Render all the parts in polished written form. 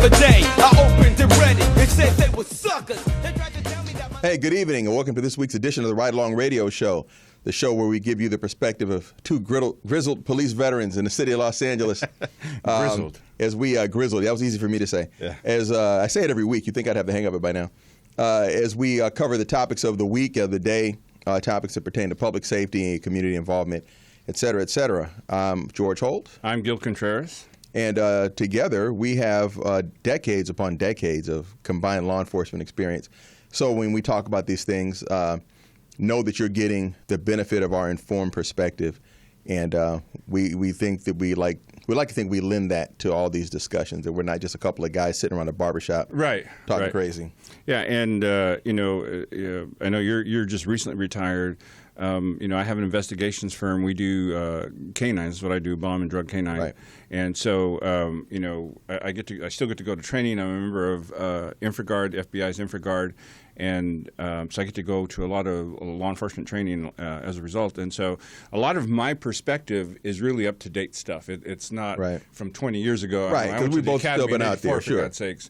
other day, I opened it ready. It said they were suckers. They tried to tell me that my... Hey, good evening, and welcome to this week's edition of the Ride Along Radio Show, the show where we give you the perspective of two grizzled police veterans in the city of Los Angeles. Grizzled. Grizzled. That was easy for me to say. Yeah. As I say it every week. You'd think I'd have the hang of it by now. As we cover the topics of the week, of the day, topics that pertain to public safety, community involvement, et cetera, et cetera. I'm George Holt. I'm Gil Contreras. And together we have decades upon decades of combined law enforcement experience. So when we talk about these things, know that you're getting the benefit of our informed perspective. And we think that we like to think we lend that to all these discussions, that we're not just a couple of guys sitting around a barbershop talking crazy. Yeah, and I know you're just recently retired. I have an investigations firm. We do canines. That's what I do, bomb and drug canine. Right. And so, I still get to go to training. I'm a member of InfraGard, FBI's InfraGard, and so I get to go to a lot of law enforcement training as a result. And so, a lot of my perspective is really up to date stuff. It's not from 20 years ago. Right, because we both still been out there. For God's sakes.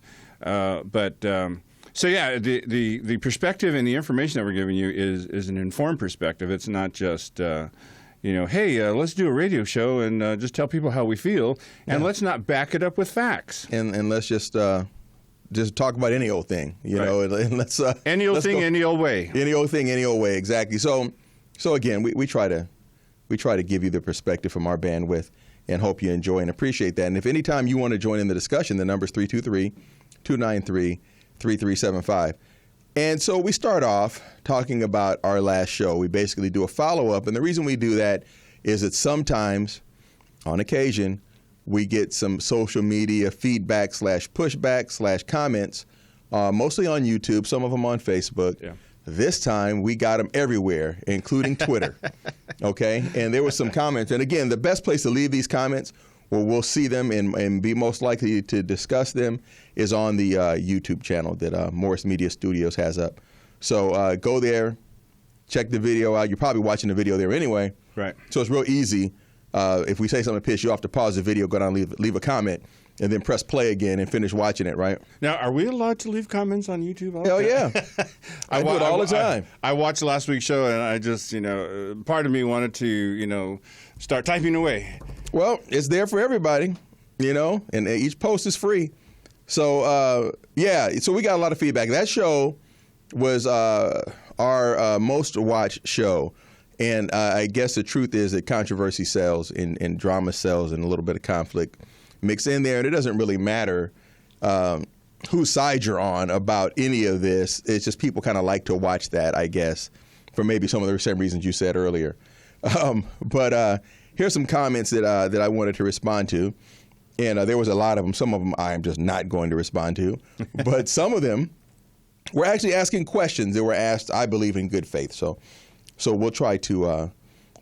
So yeah, the perspective and the information that we're giving you is an informed perspective. It's not just hey, let's do a radio show and just tell people how we feel, and let's not back it up with facts. And let's just talk about any old thing, know. And let's any old thing, any old way. Any old thing, any old way. Exactly. So again, we try to give you the perspective from our bandwidth, and hope you enjoy and appreciate that. And if any time you want to join in the discussion, the number's 323-293-3375. And so we start off talking about our last show. We basically do a follow-up, and the reason we do that is that sometimes, on occasion, we get some social media feedback / pushback / comments, mostly on YouTube, some of them on Facebook. Yeah. This time, we got them everywhere, including Twitter, okay? And there were some comments. And again, the best place to leave these comments, where we'll see them and be most likely to discuss them, is on the YouTube channel that Morris Media Studios has up. So go there, check the video out. You're probably watching the video there anyway. Right. So it's real easy. If we say something to piss you off, to pause the video, go down and leave a comment, and then press play again and finish watching it, right? Now, are we allowed to leave comments on YouTube? Hell yeah. I do it all the time. I watched last week's show, and I just, part of me wanted to, start typing away. Well, it's there for everybody, and each post is free. So, so we got a lot of feedback. That show was our most watched show. And I guess the truth is that controversy sells and drama sells, and a little bit of conflict mixed in there. And it doesn't really matter whose side you're on about any of this. It's just people kind of like to watch that, I guess, for maybe some of the same reasons you said earlier. But here's some comments that I wanted to respond to. And there was a lot of them. Some of them I am just not going to respond to. But some of them were actually asking questions that were asked, I believe, in good faith. So we'll try to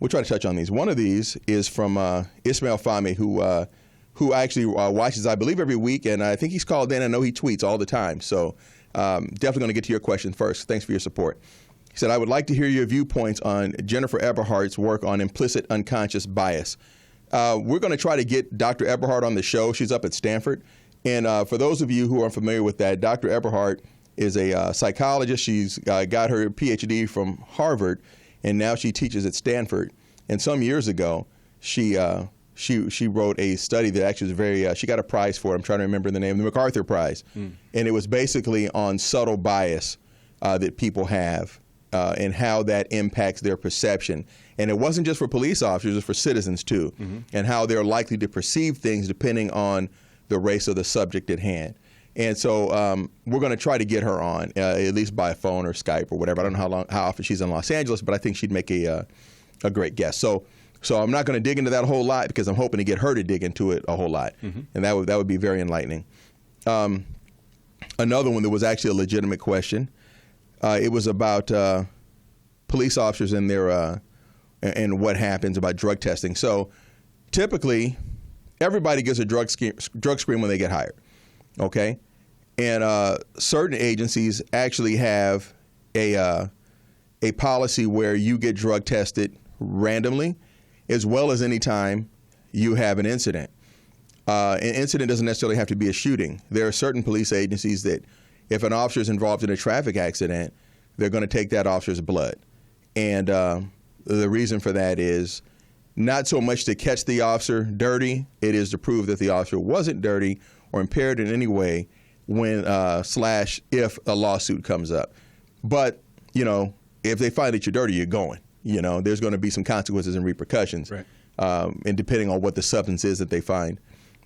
touch on these. One of these is from Ismail Fahmy, who actually watches, I believe, every week, and I think he's called in. I know he tweets all the time. So definitely going to get to your question first. Thanks for your support. He said, I would like to hear your viewpoints on Jennifer Eberhardt's work on implicit unconscious bias. We're going to try to get Dr. Eberhardt on the show. She's up at Stanford. And for those of you who are familiar with that, Dr. Eberhardt is a psychologist. She's got her PhD from Harvard, and now she teaches at Stanford. And some years ago, she wrote a study that actually was very, she got a prize for it. I'm trying to remember the name, the MacArthur Prize. And it was basically on subtle bias that people have and how that impacts their perception. And it wasn't just for police officers, it was for citizens too, and how they're likely to perceive things depending on the race of the subject at hand. And so we're going to try to get her on, at least by phone or Skype or whatever. I don't know how often she's in Los Angeles, but I think she'd make a great guest. So I'm not going to dig into that a whole lot, because I'm hoping to get her to dig into it a whole lot. And that would be very enlightening. Another one that was actually a legitimate question. It was about police officers and their and what happens about drug testing. So typically, everybody gets a drug screen when they get hired. Okay, and certain agencies actually have a policy where you get drug tested randomly, as well as any time you have an incident. An incident doesn't necessarily have to be a shooting. There are certain police agencies that if an officer is involved in a traffic accident, they're going to take that officer's blood. And the reason for that is not so much to catch the officer dirty. It is to prove that the officer wasn't dirty or impaired in any way when / if a lawsuit comes up. But, if they find that you're dirty, you're going. There's going to be some consequences and repercussions. Right. And depending on what the substance is that they find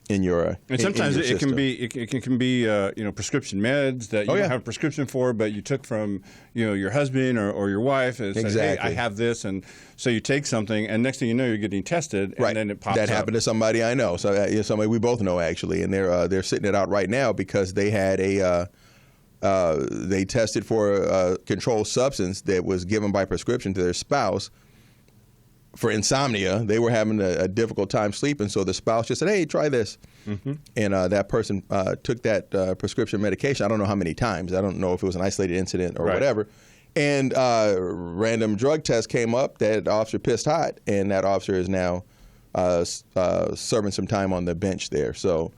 in your and sometimes in your it can be prescription meds that you don't have a prescription for, but you took from your husband or your wife and exactly. said, hey, I have this, and so you take something, and next thing you know, you're getting tested, and then it pops up. That happened to somebody I know, so somebody we both know actually, and they're sitting it out right now because they had they tested for a controlled substance that was given by prescription to their spouse. For insomnia, they were having a difficult time sleeping, so the spouse just said, hey, try this. Mm-hmm. And that person took that prescription medication. I don't know how many times. I don't know if it was an isolated incident or whatever. And random drug test came up. That officer pissed hot, and that officer is now serving some time on the bench there. So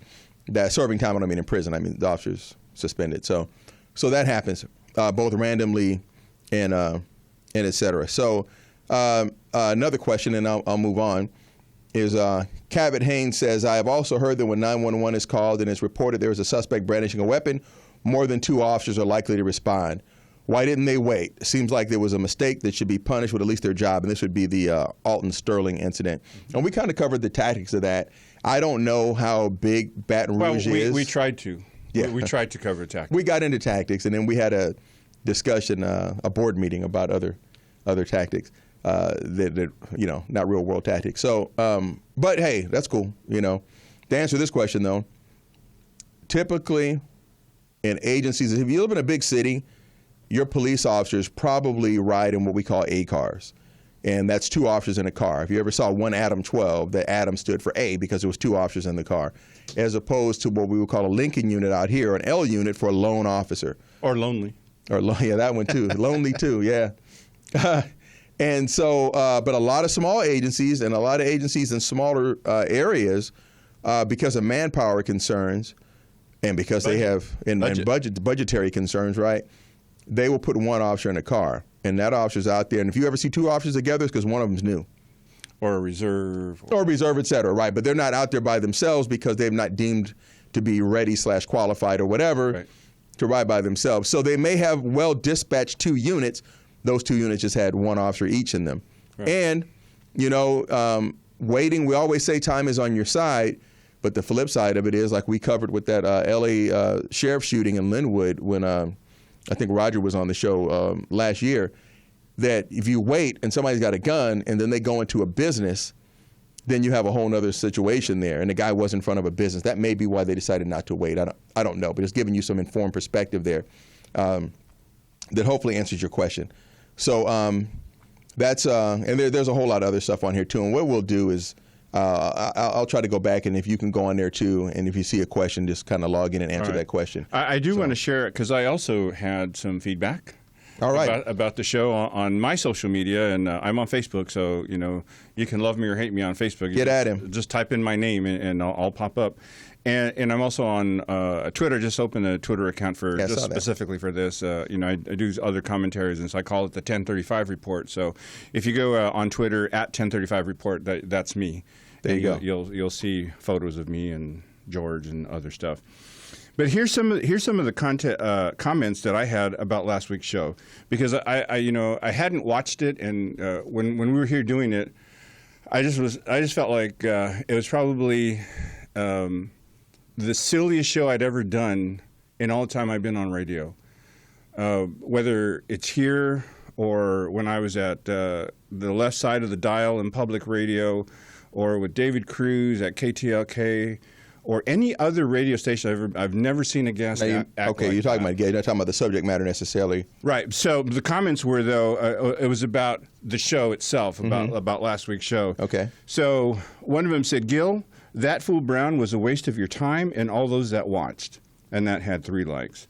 that serving time, I don't mean in prison. I mean the officer's suspended. So that happens both randomly and et cetera. So another question, and I'll move on, is Cabot Haynes says, I have also heard that when 911 is called and it's reported there is a suspect brandishing a weapon, more than 2 officers are likely to respond. Why didn't they wait? It seems like there was a mistake that should be punished with at least their job, and this would be the Alton Sterling incident. And we kind of covered the tactics of that. I don't know how big Baton Rouge is. We tried to. Yeah. We tried to cover tactics. We got into tactics, and then we had a discussion, a board meeting about other tactics. That not real world tactics. So, but hey, that's cool. To answer this question though, typically in agencies, if you live in a big city, your police officers probably ride in what we call A cars, and that's 2 officers in a car. If you ever saw one Adam 12, the Adam stood for A because there was 2 officers in the car, as opposed to what we would call a Lincoln unit out here, an L unit for a lone officer. Or lonely. Yeah, that one too. Lonely too. Yeah. And so, but a lot of small agencies and a lot of agencies in smaller areas, because of manpower concerns and because they have budgetary concerns, right? They will put 1 officer in a car, and that officer's out there. And if you ever see 2 officers together, it's because one of them's new. Or a reserve. Or reserve, et cetera, right? But they're not out there by themselves because they've not deemed to be ready / qualified or whatever to ride by themselves. So they may have well-dispatched 2 units. Those 2 units just had 1 officer each in them. Right. And, waiting, we always say time is on your side, but the flip side of it is, like we covered with that L.A. sheriff shooting in Linwood when I think Roger was on the show last year, that if you wait and somebody's got a gun and then they go into a business, then you have a whole other situation there, and the guy was in front of a business. That may be why they decided not to wait. I don't know, but it's giving you some informed perspective there that hopefully answers your question. So that's and there's a whole lot of other stuff on here too. And what we'll do is I'll try to go back, and if you can go on there too, and if you see a question, just kind of log in and answer that question. I do want to share it because I also had some feedback. All right. About the show on my social media, and I'm on Facebook, so you can love me or hate me on Facebook. Get at him. Just type in my name, and I'll pop up. And I'm also on Twitter. Just opened a Twitter account for specifically for this. I do other commentaries, and so I call it the 1035 Report. So if you go on Twitter at 1035 Report, that's me. There you go. You'll see photos of me and George and other stuff. But here's some of the comments that I had about last week's show, because I hadn't watched it, and when we were here doing it, I just felt like it was probably the silliest show I'd ever done in all the time I've been on radio. Whether it's here or when I was at the left side of the dial in public radio, or with David Cruz at KTLK, or any other radio station I've never seen a guest act okay, you're talking about you're not talking about the subject matter necessarily. Right. So the comments were, though, it was about the show itself, about last week's show. Okay. So one of them said, Gil, that fool Brown was a waste of your time and all those that watched. And that had 3 likes.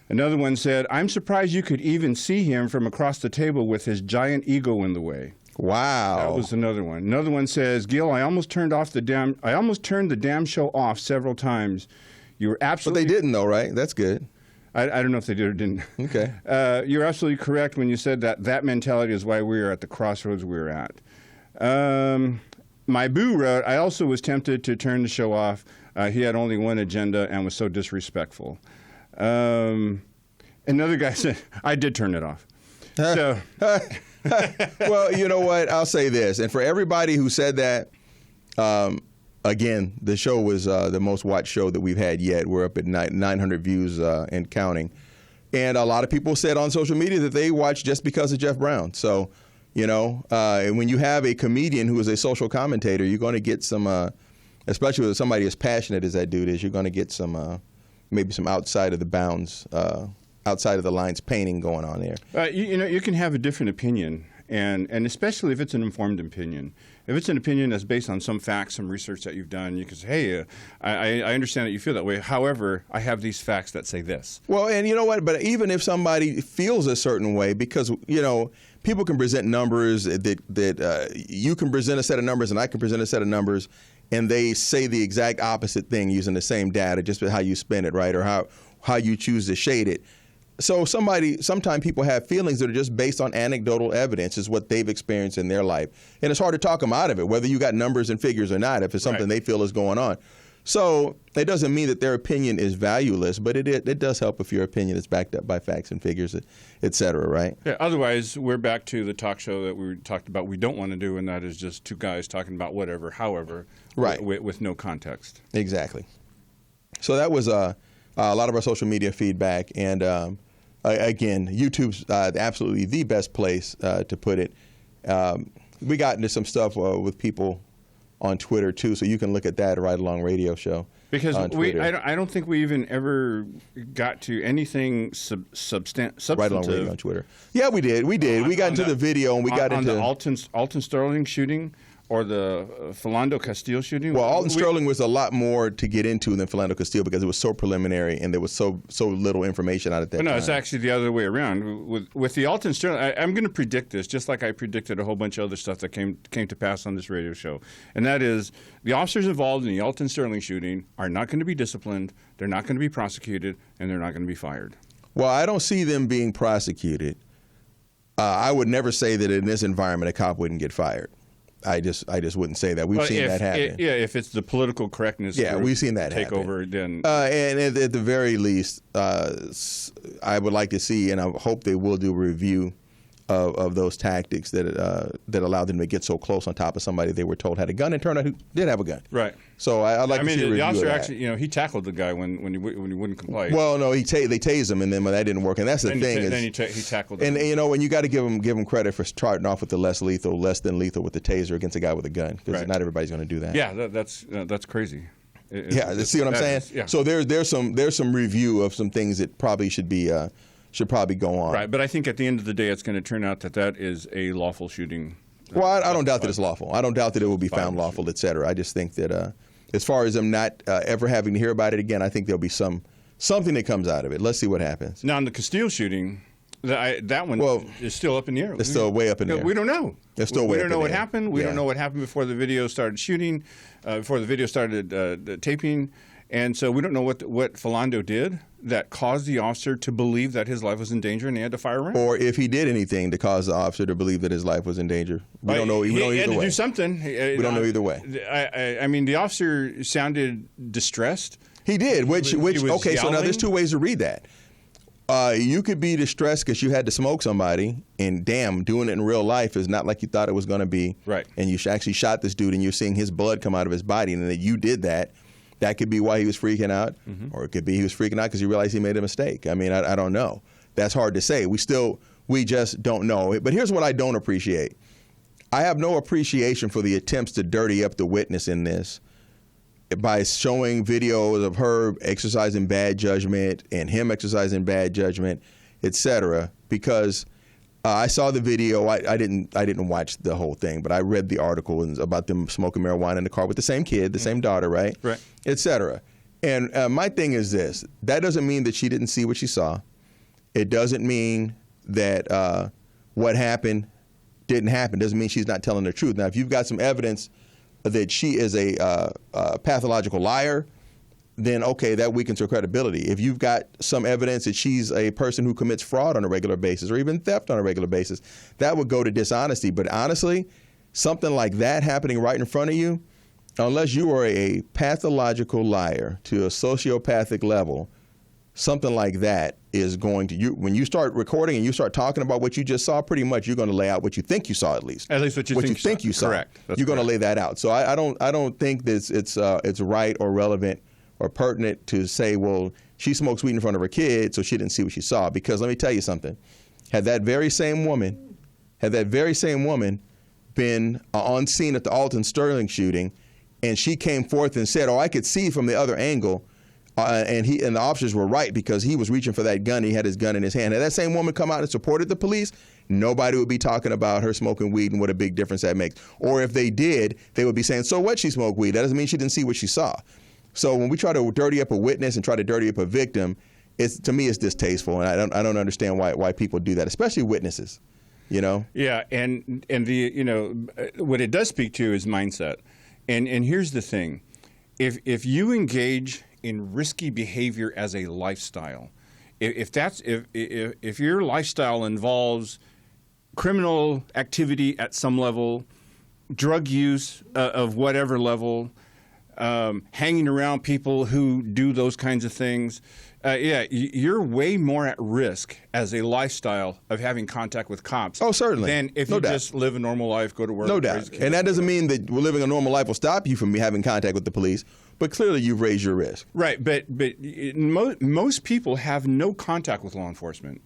Another one said, I'm surprised you could even see him from across the table with his giant ego in the way. Wow. That was another one. Another one says, Gil, I almost turned the damn show off several times. You were absolutely. But they didn't, though, right? That's good. I don't know if they did or didn't. Okay. You're absolutely correct when you said that mentality is why we are at the crossroads we're at. My boo wrote, I also was tempted to turn the show off. He had only one agenda and was so disrespectful. Another guy said, I did turn it off. So. Well, you know what? I'll say this. And for everybody who said that, again, the show was the most watched show that we've had yet. We're up at 900 views and counting. And a lot of people said on social media that they watched just because of Jeff Brown. So, you know, and when you have a comedian who is a social commentator, you're going to get some, especially with somebody as passionate as that dude is, you're going to get some, maybe some outside of the bounds, outside of the lines painting going on there. You know, you can have a different opinion, and especially if it's an informed opinion. If it's an opinion that's based on some facts, some research that you've done, you can say, hey, I understand that you feel that way. However, I have these facts that say this. Well, and you know what? But even if somebody feels a certain way, because, you know, people can present numbers that you can present a set of numbers and I can present a set of numbers, and they say the exact opposite thing using the same data, just how you spin it, right, or how you choose to shade it. So sometimes people have feelings that are just based on anecdotal evidence, is what they've experienced in their life. And it's hard to talk them out of it, whether you got numbers and figures or not, if it's something they feel is going on. So it doesn't mean that their opinion is valueless, but it does help if your opinion is backed up by facts and figures, et cetera, right? Yeah, otherwise, we're back to the talk show that we talked about we don't want to do, and that is just two guys talking about whatever, however, right, with no context. Exactly. So that was a lot of our social media feedback, and again, YouTube's absolutely the best place to put it. We got into some stuff with people on Twitter too, so you can look at that Ride Along Radio Show. Because I don't think we even ever got to anything substantive. Ride Along Radio on Twitter. Yeah, we did. We got into the video, and we got into the Alton Sterling shooting. Or the Philando Castile shooting? Well, Alton Sterling was a lot more to get into than Philando Castile because it was so preliminary and there was so little information out at that time. No, it's actually the other way around. With the Alton Sterling, I'm going to predict this, just like I predicted a whole bunch of other stuff that came to pass on this radio show. And that is, the officers involved in the Alton Sterling shooting are not going to be disciplined, they're not going to be prosecuted, and they're not going to be fired. Well, I don't see them being prosecuted. I would never say that in this environment a cop wouldn't get fired. I just wouldn't say that. We've seen that happen. If it's the political correctness, we've seen that take happen. Over. Then, and at the very least, I would like to see, and I hope they will do a review of those tactics that allowed them to get so close on top of somebody they were told had a gun, and turned out who did have a gun. Right. So I'd like to see a review the officer of that. actually, he tackled the guy when he wouldn't comply. Well, no, they tased him, and then when that didn't work, and that's the thing. Then he tackled him. And and you got to give him credit for starting off with the less than lethal with the taser against a guy with a gun, because not everybody's going to do that. Yeah, that's crazy. See what I'm saying? Yeah. So there's some review of some things that probably should probably go on. Right, but I think at the end of the day, it's going to turn out that is a lawful shooting. Well, I don't doubt that it's lawful. I don't doubt that it will be found lawful, et cetera. I just think that as far as them not ever having to hear about it again, I think there'll be something that comes out of it. Let's see what happens. Now, in the Castile shooting, that one is still up in the air. It's still way up in the air. We don't know. It's still way up in the air. We don't know what happened. We don't know what happened before the video started shooting, before the video started taping. And so we don't know what Philando did that caused the officer to believe that his life was in danger and he had to fire around. Or if he did anything to cause the officer to believe that his life was in danger. We don't know. He had to do something. We don't know either way. I mean, the officer sounded distressed. He did, which okay, so now there's two ways to read that. You could be distressed because you had to smoke somebody, and damn, doing it in real life is not like you thought it was going to be. Right. And you actually shot this dude, and you're seeing his blood come out of his body, and that you did that. That could be why he was freaking out, or it could be he was freaking out because he realized he made a mistake. I mean, I don't know. That's hard to say. We just don't know. But here's what I don't appreciate. I have no appreciation for the attempts to dirty up the witness in this by showing videos of her exercising bad judgment and him exercising bad judgment, et cetera, because I saw the video. I didn't watch the whole thing, but I read the article about them smoking marijuana in the car with the same kid, the same daughter, right? Right. Et cetera. And my thing is this. That doesn't mean that she didn't see what she saw. It doesn't mean that what happened didn't happen. Doesn't mean she's not telling the truth. Now, if you've got some evidence that she is a pathological liar, then okay, that weakens her credibility. If you've got some evidence that she's a person who commits fraud on a regular basis or even theft on a regular basis, that would go to dishonesty. But honestly, something like that happening right in front of you, unless you are a pathological liar to a sociopathic level, something like that is going to, when you start recording and you start talking about what you just saw, pretty much you're going to lay out what you think you saw at least. At least what you think you saw. Correct. You're going to lay that out. So I don't think that it's right or relevant or pertinent to say, well, she smoked weed in front of her kid, so she didn't see what she saw. Because let me tell you something. Had that very same woman been on scene at the Alton Sterling shooting, and she came forth and said, I could see from the other angle, and the officers were right because he was reaching for that gun. He had his gun in his hand. Had that same woman come out and supported the police, nobody would be talking about her smoking weed and what a big difference that makes. Or if they did, they would be saying, so what, she smoked weed? That doesn't mean she didn't see what she saw. So when we try to dirty up a witness and try to dirty up a victim, to me it's distasteful, and I don't understand why people do that, especially witnesses. You know? Yeah, and the what it does speak to is mindset. And here's the thing. If you engage in risky behavior as a lifestyle, if your lifestyle involves criminal activity at some level, drug use of whatever level, hanging around people who do those kinds of things, you're way more at risk as a lifestyle of having contact with cops. Oh, certainly. Than if you just live a normal life, go to work. No doubt. And that doesn't mean that living a normal life will stop you from having contact with the police, but clearly you've raised your risk. Right, but most people have no contact with law enforcement.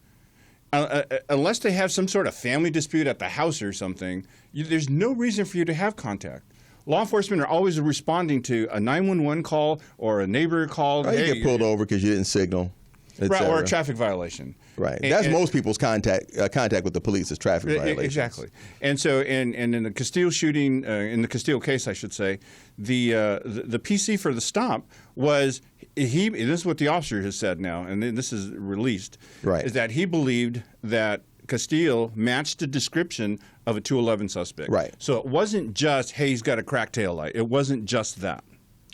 Unless they have some sort of family dispute at the house or something, there's no reason for you to have contact. Law enforcement are always responding to a 911 call or a neighbor call. Or you get pulled over because you didn't signal. Right, or a traffic violation. Right. That's most people's contact with the police is traffic violations. Exactly. And so, and in the Castile shooting, in the Castile case, I should say, the PC for the stop was this is what the officer has said now, and this is released. Right. Is that he believed that Castile matched the description of a 211 suspect. Right. So it wasn't just, hey, he's got a cracked taillight. It wasn't just that.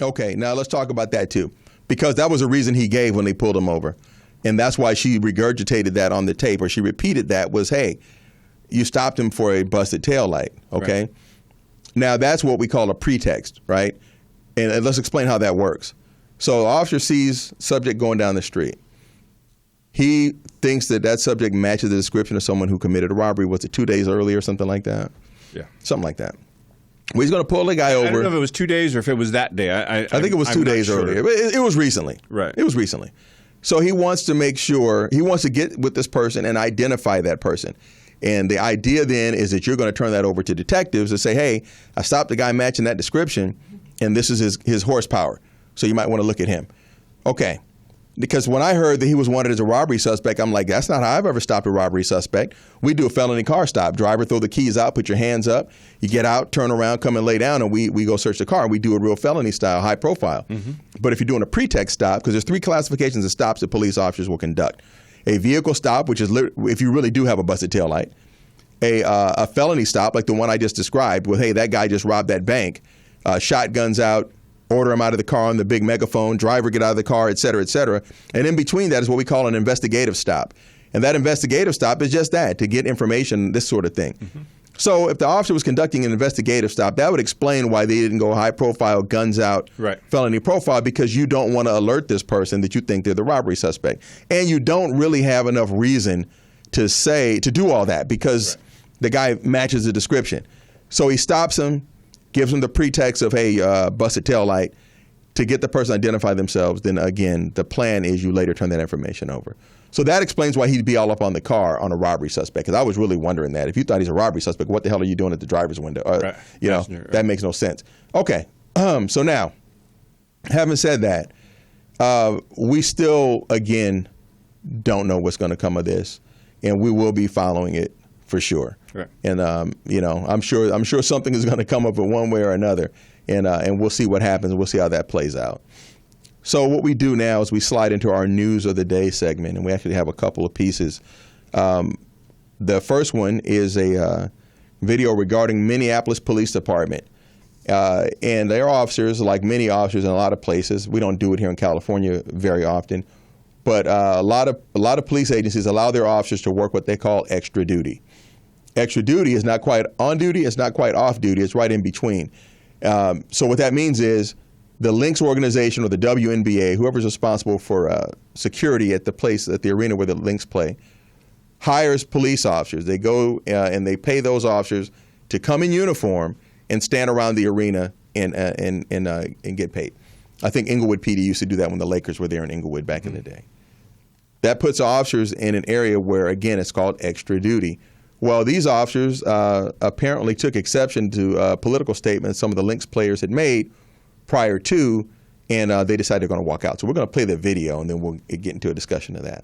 Okay, now let's talk about that too, because that was a reason he gave when they pulled him over. And that's why she regurgitated that on the tape, or she repeated that, was, hey, you stopped him for a busted taillight, okay? Right. Now, that's what we call a pretext, right? And let's explain how that works. So the officer sees subject going down the street. He thinks that subject matches the description of someone who committed a robbery. Was it 2 days earlier or something like that? Yeah. Something like that. Well, he's going to pull the guy over. I don't know if it was 2 days or if it was that day. I think it was 2 days earlier. It was recently. Right. It was recently. So he wants to make sure, he wants to get with this person and identify that person. And the idea then is that you're going to turn that over to detectives and say, hey, I stopped the guy matching that description, and this is his horsepower. So you might want to look at him. Okay. Because when I heard that he was wanted as a robbery suspect, I'm like, that's not how I've ever stopped a robbery suspect. We do a felony car stop. Driver, throw the keys out, put your hands up. You get out, turn around, come and lay down, and we go search the car. We do a real felony style, high profile. Mm-hmm. But if you're doing a pretext stop, because there's 3 classifications of stops that police officers will conduct. A vehicle stop, which is if you really do have a busted taillight. A felony stop, like the one I just described, with, hey, that guy just robbed that bank. Shotguns out. Order him out of the car on the big megaphone, driver get out of the car, et cetera, et cetera. And in between that is what we call an investigative stop. And that investigative stop is just that, to get information, this sort of thing. Mm-hmm. So if the officer was conducting an investigative stop, that would explain why they didn't go high profile, guns out, right, felony profile, because you don't want to alert this person that you think they're the robbery suspect. And you don't really have enough reason to do all that because the guy matches the description. So he stops him, gives them the pretext of, hey, busted taillight, to get the person to identify themselves. Then again, the plan is you later turn that information over. So that explains why he'd be all up on the car on a robbery suspect. Because I was really wondering that. If you thought he's a robbery suspect, what the hell are you doing at the driver's window? That makes no sense. Okay, so now, having said that, we still, again, don't know what's going to come of this. And we will be following it for sure. Right. And I'm sure something is going to come of it one way or another, and we'll see what happens. We'll see how that plays out. So what we do now is we slide into our news of the day segment, and we actually have a couple of pieces. The first one is a video regarding Minneapolis Police Department. And their officers, like many officers in a lot of places, we don't do it here in California very often, but a lot of police agencies allow their officers to work what they call extra duty. Extra duty is not quite on duty, it's not quite off duty, it's right in between. So what that means is the Lynx organization or the WNBA, whoever's responsible for security at the arena where the Lynx play, hires police officers. They go and they pay those officers to come in uniform and stand around the arena and get paid. I think Inglewood PD used to do that when the Lakers were there in Inglewood back in the day. That puts officers in an area where, again, it's called extra duty. Well, these officers apparently took exception to political statements some of the Lynx players had made prior to, and they decided they're going to walk out. So we're going to play the video, and then we'll get into a discussion of that.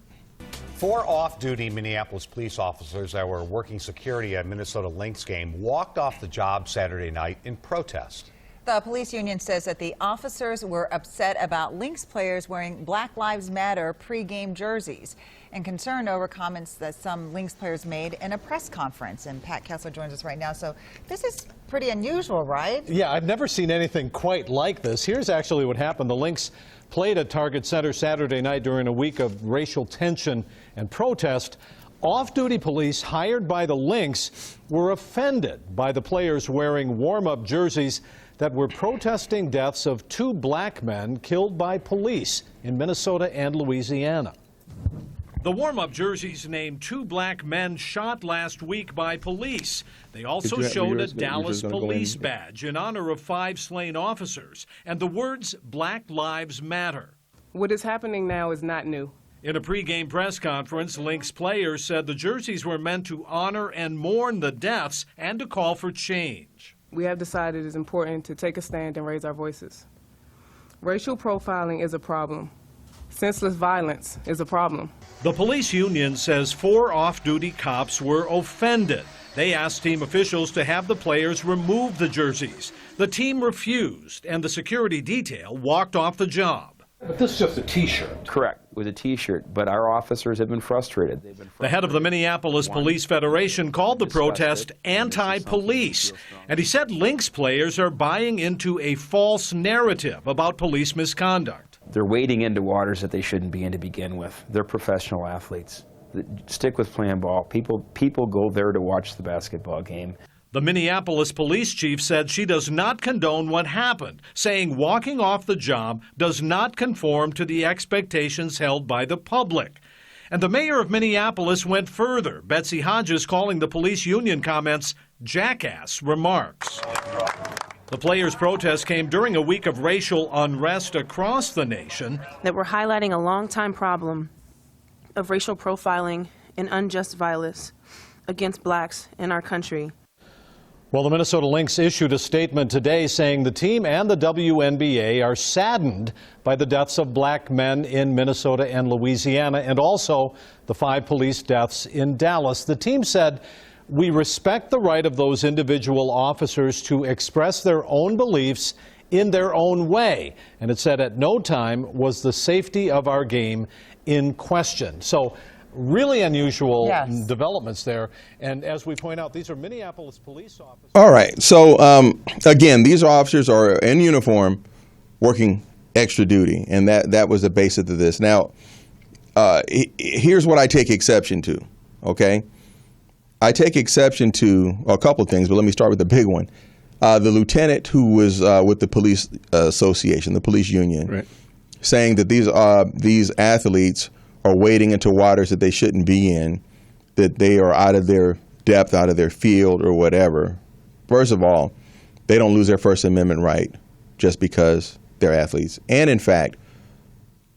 4 off-duty Minneapolis police officers that were working security at Minnesota Lynx Game walked off the job Saturday night in protest. The police union says that the officers were upset about Lynx players wearing Black Lives Matter pre-game jerseys and concerned over comments that some Lynx players made in a press conference. And Pat Kessler joins us right now. So this is pretty unusual, right? Yeah, I've never seen anything quite like this. Here's actually what happened. The Lynx played at Target Center Saturday night during a week of racial tension and protest. Off-duty police hired by the Lynx were offended by the players wearing warm-up jerseys that were protesting deaths of 2 black men killed by police in Minnesota and Louisiana. The warm-up jerseys named 2 black men shot last week by police. They also showed a Dallas police badge in honor of 5 slain officers and the words Black Lives Matter. What is happening now is not new. In a pregame press conference, Lynx players said the jerseys were meant to honor and mourn the deaths and to call for change. We have decided it's important to take a stand and raise our voices. Racial profiling is a problem. Senseless violence is a problem. The police union says 4 off-duty cops were offended. They asked team officials to have the players remove the jerseys. The team refused, and the security detail walked off the job. But this is just a T-shirt. Correct, with a T-shirt, but our officers have been frustrated. The head of the Minneapolis Police Federation called the protest anti-police, and he said Lynx players are buying into a false narrative about police misconduct. They're wading into waters that they shouldn't be in to begin with. They're professional athletes. Stick with playing ball. People go there to watch the basketball game. The Minneapolis police chief said she does not condone what happened, saying walking off the job does not conform to the expectations held by the public. And the mayor of Minneapolis went further, Betsy Hodges calling the police union comments jackass remarks. The players' protest came during a week of racial unrest across the nation. That we're highlighting a long-time problem of racial profiling and unjust violence against blacks in our country. Well, the Minnesota Lynx issued a statement today saying the team and the WNBA are saddened by the deaths of black men in Minnesota and Louisiana and also the 5 police deaths in Dallas. The team said, "We respect the right of those individual officers to express their own beliefs in their own way." And it said at no time was the safety of our game in question. So really unusual developments there. And as we point out, these are Minneapolis police officers. All right. So, again, these officers are in uniform working extra duty, and that was the basis of this. Now, here's what I take exception to, okay? I take exception to a couple of things, but let me start with the big one. The lieutenant who was with the police association, the police union, right, saying that these athletes are wading into waters that they shouldn't be in, that they are out of their depth, out of their field or whatever. First of all, they don't lose their First Amendment right just because they're athletes. And in fact,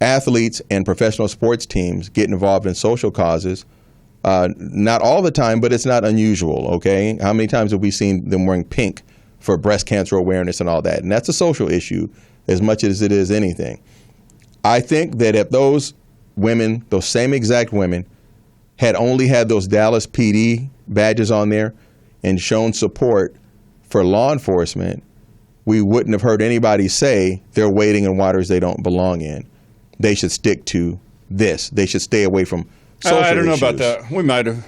athletes and professional sports teams get involved in social causes, not all the time, but it's not unusual, okay? How many times have we seen them wearing pink for breast cancer awareness and all that? And that's a social issue as much as it is anything. I think that if those women, those same exact women, had only had those Dallas PD badges on there and shown support for law enforcement, we wouldn't have heard anybody say they're wading in waters they don't belong in. They should stick to this. They should stay away from social I don't know issues. about that. We might have.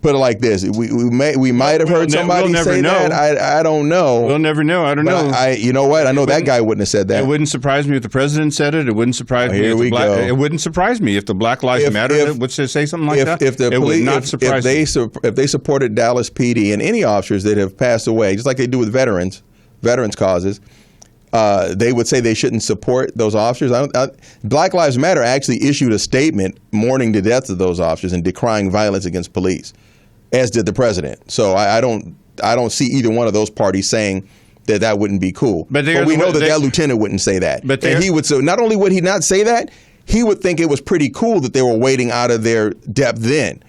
put it like this: we might have heard somebody say that. I don't know. We'll never know. I don't know. You know what? I know that guy wouldn't have said that. It wouldn't surprise me if the president said it. It wouldn't surprise me. It wouldn't surprise me if the Black Lives Matter would say something like that. It would not surprise me. If they supported Dallas PD and any officers that have passed away, just like they do with veterans causes, they would say they shouldn't support those officers. Black Lives Matter actually issued a statement mourning the deaths of those officers and decrying violence against police, as did the president. So I don't see either one of those parties saying that wouldn't be cool. But we know that lieutenant wouldn't say that. And he would. So not only would he not say that, he would think it was pretty cool that they were waiting out of their depth then,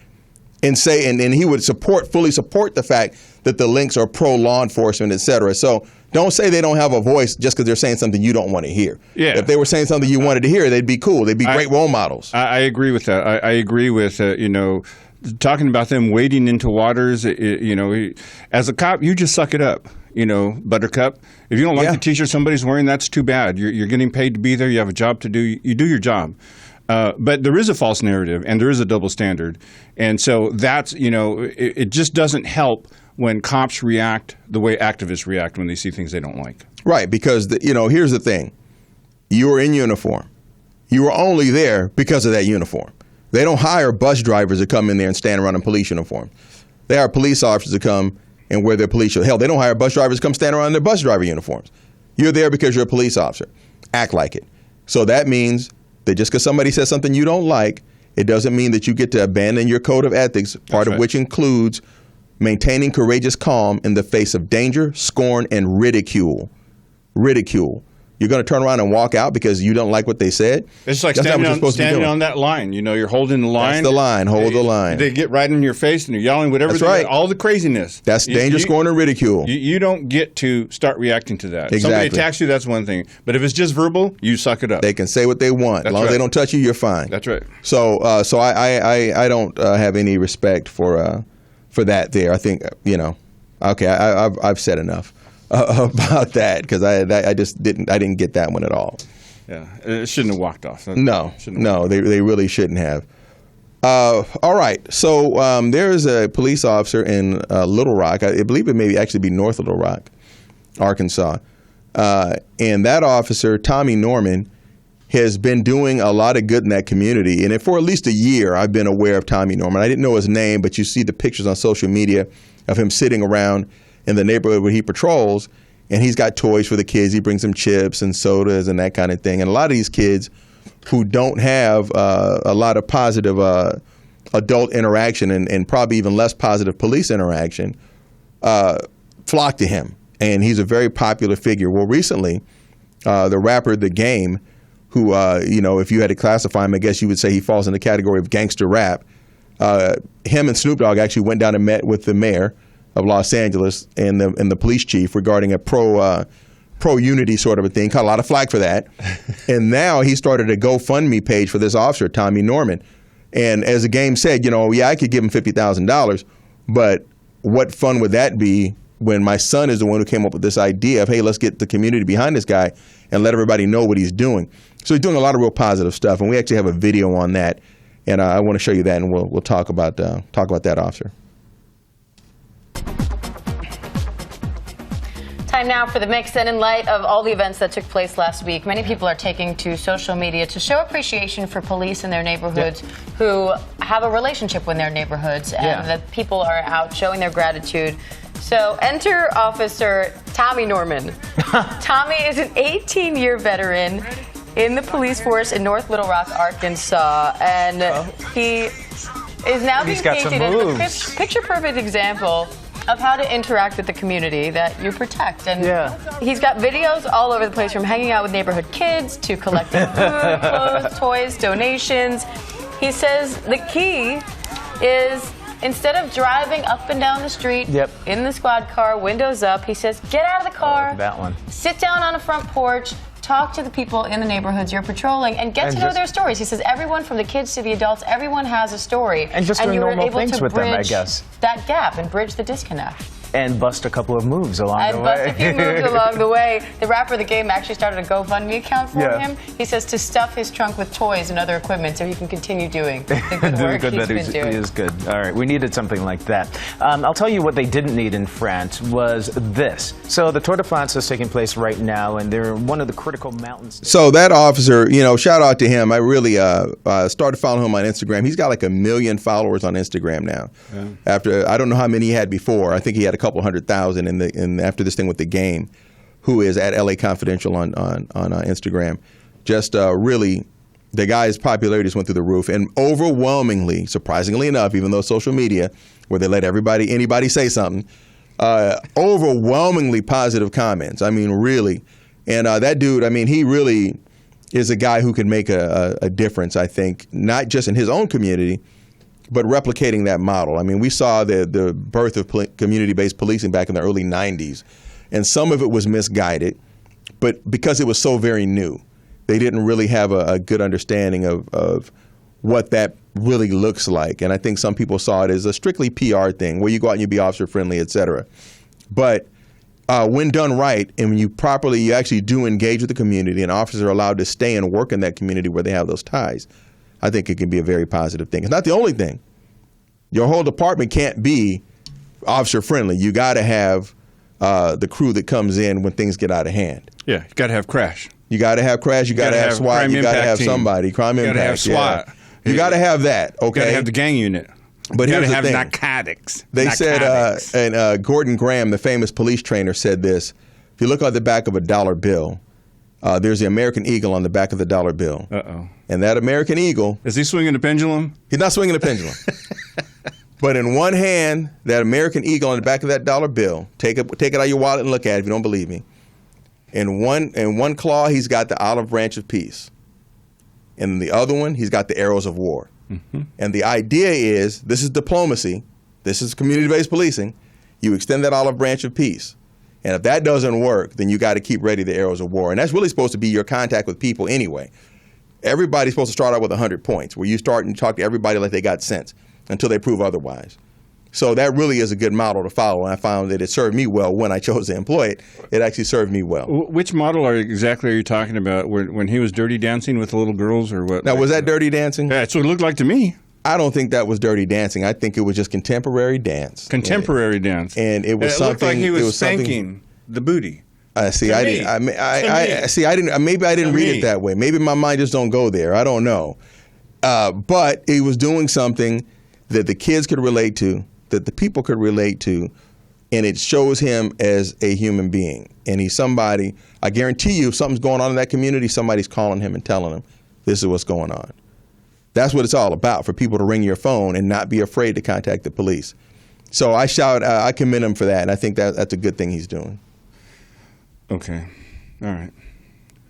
and he would fully support the fact that the Lynx are pro law enforcement, et cetera. So don't say they don't have a voice just because they're saying something you don't want to hear. Yeah. If they were saying something you wanted to hear, they'd be cool. They'd be great role models. I agree with that. I agree with talking about them wading into waters. As a cop, you just suck it up. Buttercup. If you don't like the T-shirt somebody's wearing, that's too bad. You're getting paid to be there. You have a job to do. You do your job. But there is a false narrative and there is a double standard. And so that's, it just doesn't help when cops react the way activists react when they see things they don't like. Right, because, here's the thing. You are in uniform. You are only there because of that uniform. They don't hire bus drivers to come in there and stand around in police uniforms. They hire police officers to come and wear their police uniforms. Hell, they don't hire bus drivers to come stand around in their bus driver uniforms. You're there because you're a police officer. Act like it. So that means that just because somebody says something you don't like, it doesn't mean that you get to abandon your code of ethics, part of which includes maintaining courageous calm in the face of danger, scorn, and ridicule. Ridicule. You're going to turn around and walk out because you don't like what they said? It's like standing on that line. You're holding the line. That's the line. Hold the line. They get right in your face and they're yelling whatever. That's right. All the craziness. That's danger, scorn, and ridicule. You don't get to start reacting to that. Exactly. If somebody attacks you, that's one thing. But if it's just verbal, you suck it up. They can say what they want. As long as they don't touch you, you're fine. That's right. So I don't have any respect for that there. I think, okay, I've said enough about that because I didn't get that one at all. Yeah, it shouldn't have walked off. No, they really shouldn't have. All right, so there's a police officer in Little Rock. I believe it may actually be North Little Rock, Arkansas, and that officer, Tommy Norman, has been doing a lot of good in that community. And for at least a year, I've been aware of Tommy Norman. I didn't know his name, but you see the pictures on social media of him sitting around in the neighborhood where he patrols, and he's got toys for the kids. He brings them chips and sodas and that kind of thing. And a lot of these kids who don't have a lot of positive adult interaction and probably even less positive police interaction flock to him. And he's a very popular figure. Well, recently, the rapper The Game, who, if you had to classify him, I guess you would say he falls in the category of gangster rap. Him and Snoop Dogg actually went down and met with the mayor of Los Angeles and the police chief regarding a pro-unity sort of a thing. Caught a lot of flack for that. And now he started a GoFundMe page for this officer, Tommy Norman. And as The Game said, I could give him $50,000, but what fun would that be when my son is the one who came up with this idea of, hey, let's get the community behind this guy and let everybody know what he's doing. So he's doing a lot of real positive stuff, and we actually have a video on that, and I want to show you that, and we'll talk about that officer. Time now for the mix, and in light of all the events that took place last week, many people are taking to social media to show appreciation for police in their neighborhoods who have a relationship with their neighborhoods, and that people are out showing their gratitude. So enter Officer Tommy Norman. Tommy is an 18-year veteran in the police force in North Little Rock, Arkansas, and he is now being painted as a picture-perfect example of how to interact with the community that you protect. And he's got videos all over the place, from hanging out with neighborhood kids to collecting food, clothes, toys, donations. He says the key is, instead of driving up and down the street in the squad car, windows up, he says, get out of the car, sit down on a front porch, talk to the people in the neighborhoods you're patrolling, and get to know their stories. He says everyone, from the kids to the adults, everyone has a story. And just doing normal things with them, I guess. That gap and bridge the disconnect. and bust a couple of moves along the way. And bust a few moves along the way. The rapper of the game actually started a GoFundMe account for Yeah. him. He says to stuff his trunk with toys and other equipment so he can continue doing the good work he's been doing. He is good. All right, we needed something like that. I'll tell you what they didn't need in France was this. So the Tour de France is taking place right now, and they're one of the critical mountains. So that officer, you know, shout out to him. I really started following him on Instagram. He's got like 1 million followers on Instagram now. Yeah. After, I don't know how many he had before. I think he had a couple 100,000 after this thing with the game. Who is at LA Confidential on Instagram? Just really, the guy's popularity just went through the roof, and overwhelmingly, surprisingly enough, even though social media, where they let anybody say something, overwhelmingly positive comments. I mean, really, and that dude, I mean, he really is a guy who can make a difference. I think not just in his own community, but replicating that model. I mean, we saw the birth of community-based policing back in the early 90s, and some of it was misguided, but because it was so very new, they didn't really have a good understanding of what that really looks like. And I think some people saw it as a strictly PR thing, where you go out and you be officer-friendly, et cetera. But when done right, and when you actually do engage with the community, and officers are allowed to stay and work in that community where they have those ties, I think it can be a very positive thing. It's not the only thing. Your whole department can't be officer-friendly. You got to have the crew that comes in when things get out of hand. Yeah, you got to have crash. You got to have crash. You got to have SWAT. You got to have somebody. Crime impact. You got to have SWAT. Yeah. You got to have that. Okay. You got to have the gang unit. But you here's the have thing. narcotics. They said, and Gordon Graham, the famous police trainer, said this: if you look at the back of a dollar bill, there's the American eagle on the back of the dollar bill. And that American eagle, is he swinging the pendulum? He's not swinging the pendulum. But in one hand, that American eagle on the back of that dollar bill, take it out of your wallet and look at it if you don't believe me. In one claw, he's got the olive branch of peace. In the other one, he's got the arrows of war. Mm-hmm. And the idea is, this is diplomacy, this is community-based policing. You extend that olive branch of peace. And if that doesn't work, then you got to keep ready the arrows of war. And that's really supposed to be your contact with people anyway. Everybody's supposed to start out with 100 points, where you start and talk to everybody like they got sense until they prove otherwise. So that really is a good model to follow, and I found that it served me well when I chose to employ it. It actually served me well. Which model exactly are you talking about? When he was dirty dancing with the little girls, or what? Now, was that dirty dancing? Yeah, that's what it looked like to me. I don't think that was dirty dancing. I think it was just contemporary dance. Contemporary dance. And it was something. Looked like he was spanking the booty. Maybe I didn't read it that way. Maybe my mind just don't go there. I don't know. But he was doing something that the kids could relate to, that the people could relate to, and it shows him as a human being. And he's somebody, I guarantee you, if something's going on in that community, somebody's calling him and telling him, this is what's going on. That's what it's all about, for people to ring your phone and not be afraid to contact the police. So I commend him for that, and I think that's a good thing he's doing. Okay. All right.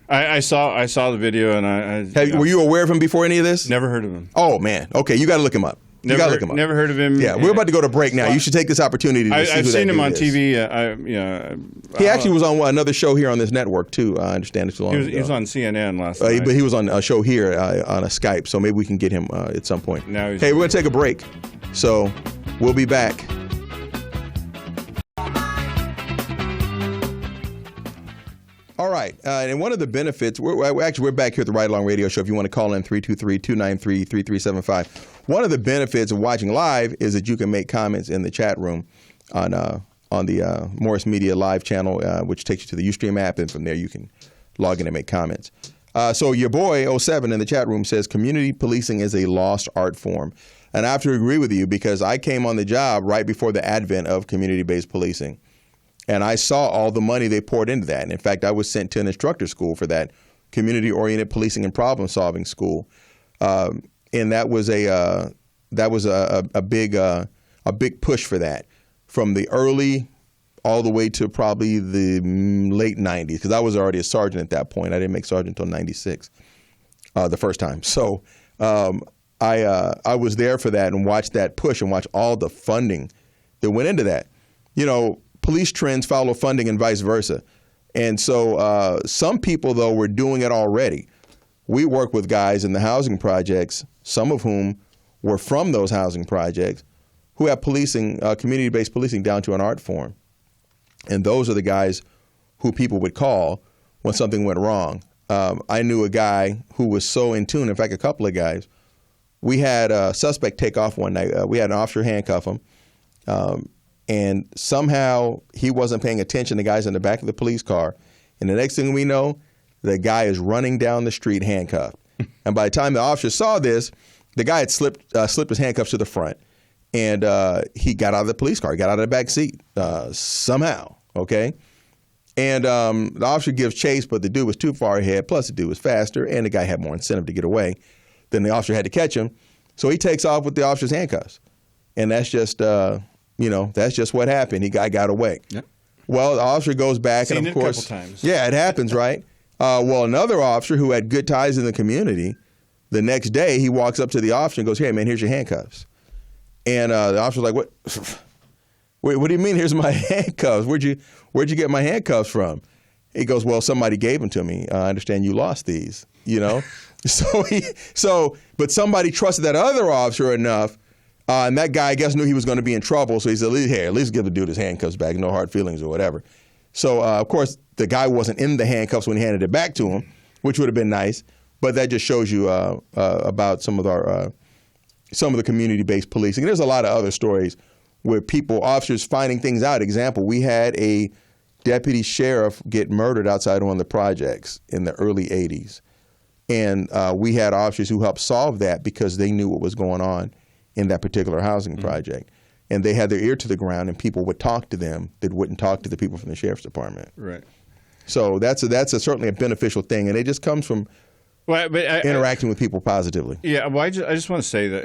I saw the video, and were you aware of him before any of this? Never heard of him. Oh, man. Okay, you got to look him up. Never heard of him. Yeah, we're about to go to break now. You should take this opportunity to see who that dude is. I've seen him on TV. He actually was on another show here on this network, too. I understand it's long ago. He was on CNN last night. But he was on a show here on a Skype, so maybe we can get him at some point. Hey, we're going to take a break, so we'll be back. All right, and one of the benefits, we're back here at the Ride Along Radio Show. If you want to call in, 323-293-3375. One of the benefits of watching live is that you can make comments in the chat room on the Morris Media Live channel, which takes you to the Ustream app, and from there you can log in and make comments. So your boy, 07, in the chat room says, community policing is a lost art form. And I have to agree with you, because I came on the job right before the advent of community-based policing. And I saw all the money they poured into that. And in fact, I was sent to an instructor school for that, community-oriented policing and problem-solving school. And that was a big push for that, from the early all the way to probably the late 90s, because I was already a sergeant at that point. I didn't make sergeant until 96, the first time. So I was there for that and watched that push and watched all the funding that went into that. You know, police trends follow funding and vice versa. And so some people, though, were doing it already. We work with guys in the housing projects, some of whom were from those housing projects, who have policing, community-based policing down to an art form. And those are the guys who people would call when something went wrong. I knew a guy who was so in tune, in fact, a couple of guys. We had a suspect take off one night. We had an officer handcuff him. And somehow he wasn't paying attention. The guy's in the back of the police car. And the next thing we know, the guy is running down the street handcuffed. And by the time the officer saw this, the guy had slipped his handcuffs to the front. And he got out of the police car. He got out of the back seat somehow, okay? And the officer gives chase, but the dude was too far ahead. Plus, the dude was faster, and the guy had more incentive to get away. Then the officer had to catch him. So he takes off with the officer's handcuffs. And that's just, that's just what happened. The guy got away. Yep. Well, the officer goes back, Seen and of course, it a couple times. Yeah, it happens, right? Well, another officer who had good ties in the community, the next day he walks up to the officer and goes, "Hey, man, here's your handcuffs." And the officer's like, "What? What do you mean? Here's my handcuffs. Where'd you get my handcuffs from?" He goes, "Well, somebody gave them to me. I understand you lost these, but somebody trusted that other officer enough, and that guy, I guess, knew he was going to be in trouble. So he said, at least give the dude his handcuffs back. No hard feelings or whatever." So, of course, the guy wasn't in the handcuffs when he handed it back to him, which would have been nice. But that just shows you about some of the community-based policing. There's a lot of other stories where officers finding things out. Example, we had a deputy sheriff get murdered outside one of the projects in the early 80s. And we had officers who helped solve that because they knew what was going on in that particular housing project. And they had their ear to the ground, and people would talk to them that wouldn't talk to the people from the sheriff's department. Right. So that's certainly a beneficial thing, and it just comes from interacting with people positively. Yeah, well, I just want to say that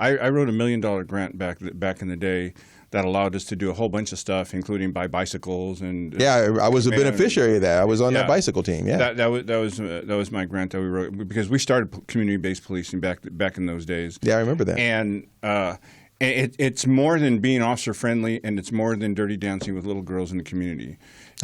I wrote $1 million grant back in the day that allowed us to do a whole bunch of stuff, including buy bicycles and. Yeah, I was a beneficiary of that. I was on that bicycle team. Yeah, that was my grant that we wrote because we started community-based policing back in those days. Yeah, I remember that. And it's more than being officer friendly, and it's more than dirty dancing with little girls in the community.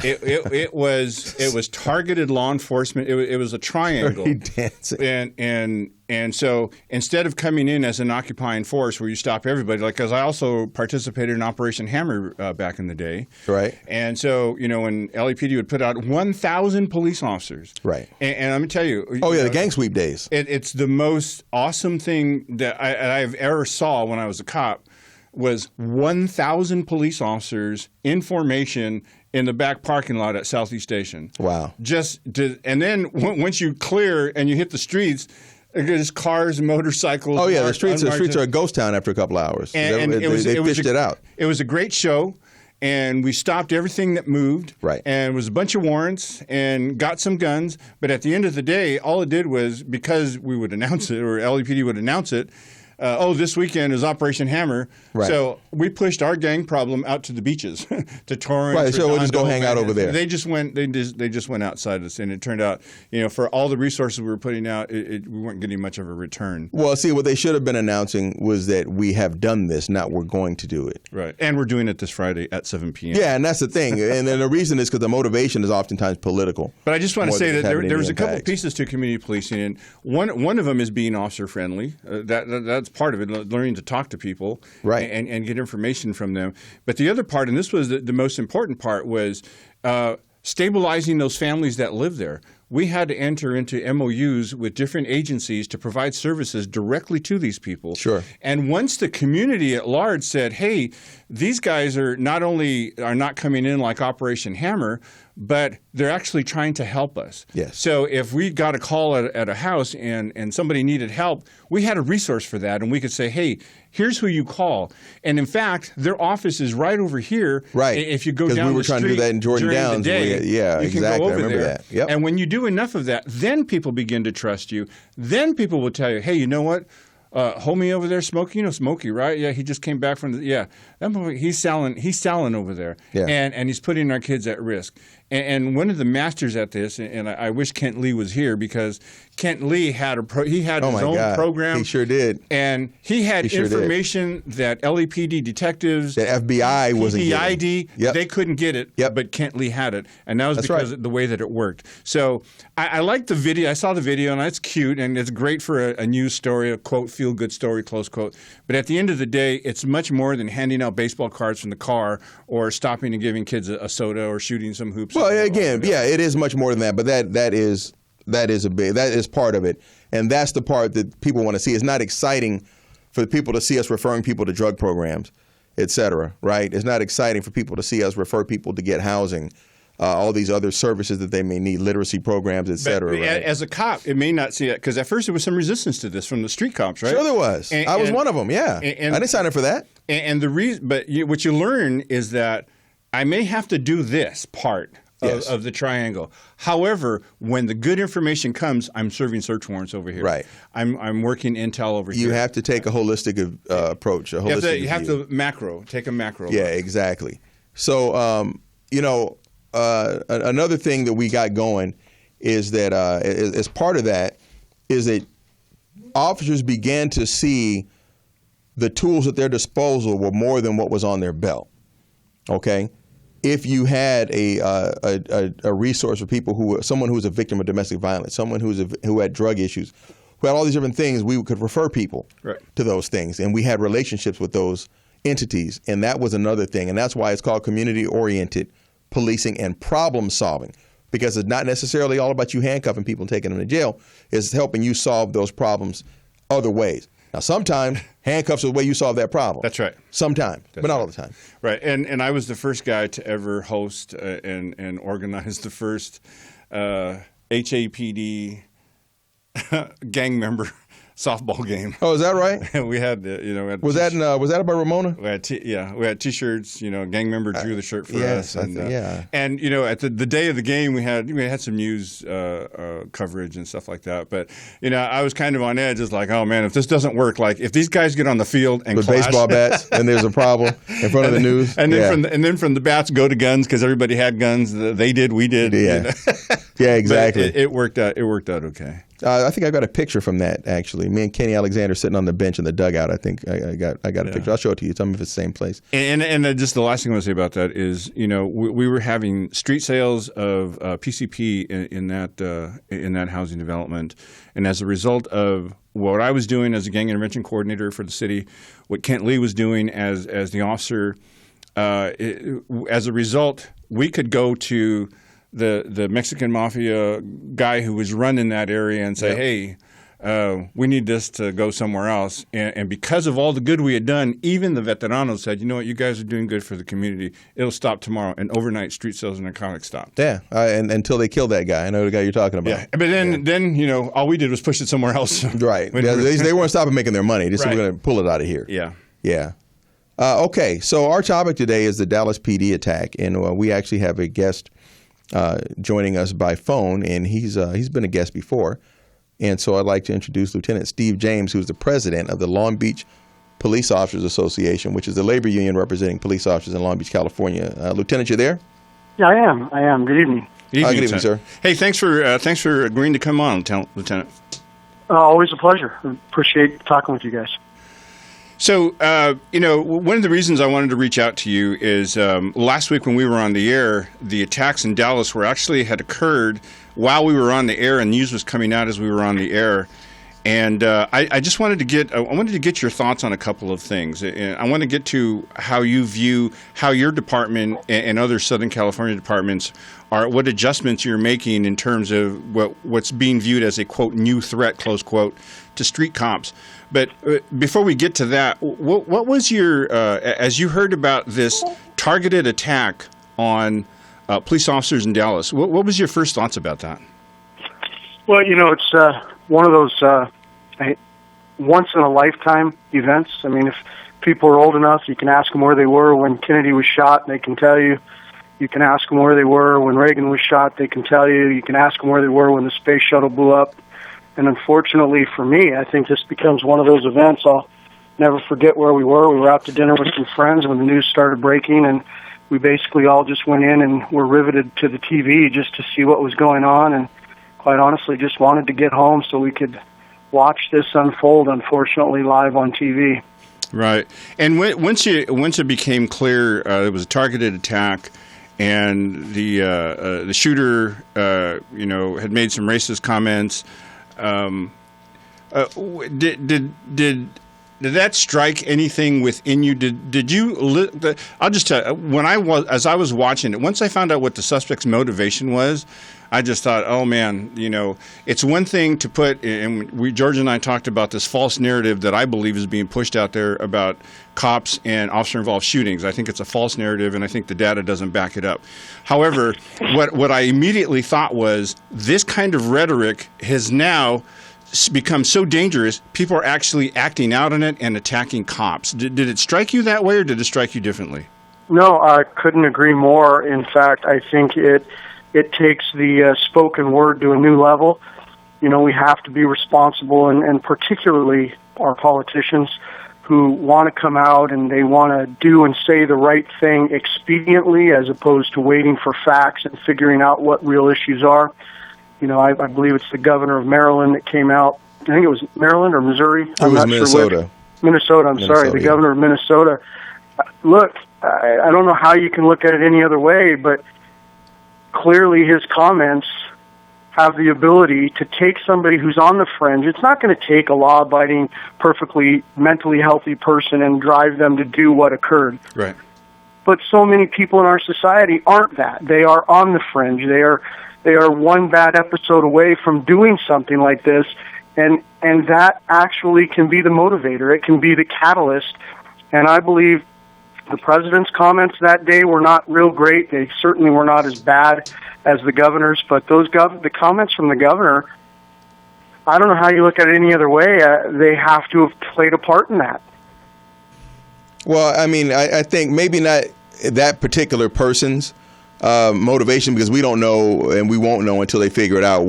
It was targeted law enforcement. It was a triangle. Dirty dancing. And so instead of coming in as an occupying force where you stop everybody, because I also participated in Operation Hammer back in the day. Right. And so, when LAPD would put out 1,000 police officers. Right. And let me tell you. The gang sweep days. It's the most awesome thing that I've ever saw when I was a cop was 1,000 police officers in formation in the back parking lot at Southeast Station. Wow. And then once you clear and you hit the streets, there's cars and motorcycles. Oh yeah, the streets are a ghost town after a couple hours. And they fished it out. It was a great show, and we stopped everything that moved. Right. And it was a bunch of warrants and got some guns. But at the end of the day, all it did was, because we would announce it, or LAPD would announce it, this weekend is Operation Hammer. Right. So we pushed our gang problem out to the beaches, to Torrance. Right. So we'll just go hang out over there. They just went outside us, and it turned out, for all the resources we were putting out, we weren't getting much of a return. Well, see, what they should have been announcing was that we have done this, not we're going to do it. Right. And we're doing it this Friday at 7 p.m. Yeah, and that's the thing. And then the reason is because the motivation is oftentimes political. But I just want to say that there was a couple pieces to community policing, and one of them is being officer friendly. That's part of it, learning to talk to people, right, and get information from them. But the other part, and this was the most important part, was stabilizing those families that live there. We had to enter into MOUs with different agencies to provide services directly to these people. Sure. And once the community at large said, hey, these guys are not coming in like Operation Hammer, but they're actually trying to help us. Yes. So if we got a call at a house and somebody needed help, we had a resource for that, and we could say, hey, here's who you call. And in fact, their office is right over here. Right. If you go down the street, because we were trying to do that in Jordan Downs. you can go over I remember there. that. Yep. And when you do enough of that, then people begin to trust you. Then people will tell you, hey, you know what? Homie over there, Smokey, Smokey, right? Yeah, he just came back from that movie. He's selling over there, yeah. and he's putting our kids at risk. And one of the masters at this, and I wish Kent Lee was here, because Kent Lee had his own program. He sure did. And he had information that LAPD detectives, that FBI wasn't getting. They couldn't get it, but Kent Lee had it. And that was because of the way that it worked. So I liked the video. I saw the video, and it's cute, and it's great for a news story, a quote, feel-good story, close quote. But at the end of the day, it's much more than handing out baseball cards from the car or stopping and giving kids a soda or shooting some hoops. Well, again, it is much more than that, but that is part of it, and that's the part that people want to see. It's not exciting for people to see us referring people to drug programs, et cetera, right? It's not exciting for people to see us refer people to get housing, all these other services that they may need, literacy programs, et cetera. But right? As a cop, it may not see it, because at first there was some resistance to this from the street cops, right? Sure there was. I was one of them, yeah. I didn't sign up for that. And the reason, but what you learn is that I may have to do this part of the triangle. However, when the good information comes, I'm serving search warrants over here. Right. I'm working intel over here. You have to take a holistic approach. You have to take a macro. Yeah, exactly. So, another thing that we got going is that as part of that is that officers began to see the tools at their disposal were more than what was on their belt. Okay? If you had a resource for people someone who was a victim of domestic violence, someone who had drug issues, who had all these different things, we could refer people to those things, and we had relationships with those entities, and that was another thing, and that's why it's called community-oriented policing and problem solving, because it's not necessarily all about you handcuffing people and taking them to jail. It's helping you solve those problems other ways. Now, sometimes handcuffs are the way you solve that problem. That's right. Sometimes, but not all the time. Right. And I was the first guy to ever host and organize the first HAPD gang member softball game. Oh, is that right? We had, was that up by Ramona? We had we had T-shirts. Gang member drew the shirt for us. And at the day of the game, we had some news coverage and stuff like that. But I was kind of on edge. It's like, oh man, if this doesn't work, like if these guys get on the field and with clash, baseball bats, and there's a problem in front of the news, and then from the bats go to guns, because everybody had guns. They did, we did. Yeah, yeah, exactly. But it worked out. It worked out okay. I think I got a picture from that, actually. Me and Kenny Alexander sitting on the bench in the dugout. I think I got a picture. I'll show it to you. Tell me if it's the same place. And just the last thing I want to say about that is, we were having street sales of PCP in that housing development, and as a result of what I was doing as a gang intervention coordinator for the city, what Kent Lee was doing as the officer, as a result, we could go to the Mexican mafia guy who was running that area and say, hey, we need this to go somewhere else. And because of all the good we had done, even the veteranos said, you know what, you guys are doing good for the community. It'll stop tomorrow. And overnight, street sales and narcotics stopped. Yeah, and until they killed that guy. I know the guy you're talking about. Yeah, but then all we did was push it somewhere else. Right. They weren't stopping making their money. They said, we're going to pull it out of here. Yeah. Yeah. Okay, so our topic today is the Dallas PD attack, and we actually have a guest joining us by phone, and he's been a guest before. And so I'd like to introduce Lieutenant Steve James, who's the president of the Long Beach Police Officers Association, which is the labor union representing police officers in Long Beach, California. Lieutenant, you there? Yeah, I am. Good evening. Good evening, sir. Hey, thanks for agreeing to come on, Lieutenant. Always a pleasure. Appreciate talking with you guys. So, one of the reasons I wanted to reach out to you is last week when we were on the air, the attacks in Dallas had occurred while we were on the air, and news was coming out as we were on the air. And I just wanted to get your thoughts on a couple of things. I want to get to how you view how your department and other Southern California departments what adjustments you're making in terms of what's being viewed as a quote new threat, close quote, to street cops. But before we get to that, what was your as you heard about this targeted attack on police officers in Dallas? What was your first thoughts about that? Well, it's one of those once-in-a-lifetime events. I mean, if people are old enough, you can ask them where they were when Kennedy was shot, and they can tell you. You can ask them where they were when Reagan was shot. They can tell you. You can ask them where they were when the space shuttle blew up. And unfortunately for me, I think this becomes one of those events I'll never forget where we were. We were out to dinner with some friends when the news started breaking, and we basically all just went in and were riveted to the TV just to see what was going on, and quite honestly just wanted to get home so we could watch this unfold, unfortunately, live on TV. Right. And once it became clear it was a targeted attack, and the shooter, had made some racist comments, did that strike anything within you? Did you? I'll just tell you, as I was watching it, once I found out what the suspect's motivation was, I just thought, oh man, it's one thing to put, and George and I talked about this false narrative that I believe is being pushed out there about cops and officer-involved shootings. I think it's a false narrative, and I think the data doesn't back it up. However, what I immediately thought was this kind of rhetoric has now become so dangerous, people are actually acting out on it and attacking cops. Did it strike you that way, or did it strike you differently? No, I couldn't agree more. In fact, I think it takes the spoken word to a new level. We have to be responsible, and particularly our politicians who want to come out and they want to do and say the right thing expediently as opposed to waiting for facts and figuring out what real issues are. I believe it's the governor of Maryland that came out. I think it was Maryland or Missouri. It was Minnesota. Minnesota, I'm sorry, the governor of Minnesota. Look, I don't know how you can look at it any other way, but clearly his comments have the ability to take somebody who's on the fringe. It's not going to take a law-abiding, perfectly mentally healthy person and drive them to do what occurred. Right. But so many people in our society aren't that. They are on the fringe. They are one bad episode away from doing something like this, and that actually can be the motivator. It can be the catalyst. And I believe the president's comments that day were not real great. They certainly were not as bad as the governor's, but the comments from the governor, I don't know how you look at it any other way. They have to have played a part in that. Well, I mean, I think maybe not that particular person's motivation, because we don't know, and we won't know until they figure it out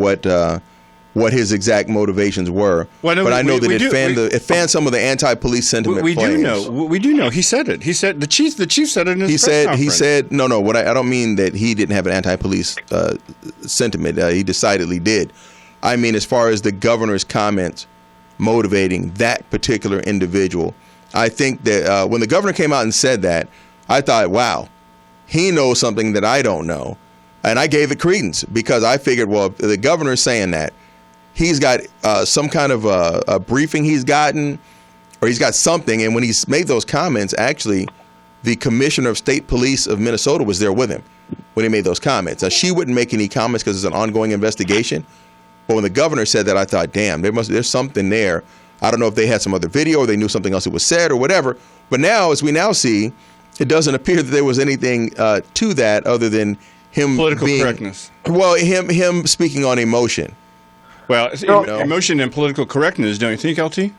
what his exact motivations were. Well, no, but I know that it fanned some of the anti-police sentiment. We do know. He said it. He said the chief said it in his press conference. He said no. What I don't mean that he didn't have an anti-police sentiment. He decidedly did. I mean, as far as the governor's comments motivating that particular individual, I think that when the governor came out and said that, I thought, wow, he knows something that I don't know. And I gave it credence, because I figured, well, if the governor's saying that, he's got some kind of a briefing he's gotten, or he's got something. And when he's made those comments, actually, the commissioner of state police of Minnesota was there with him when he made those comments. Now, she wouldn't make any comments because it's an ongoing investigation. But when the governor said that, I thought, damn, there's something there. I don't know if they had some other video or they knew something else that was said or whatever. But now, as we now see, it doesn't appear that there was anything to that other than him political correctness. Well, him speaking on emotion. Well, emotion and political correctness, don't you think, LT?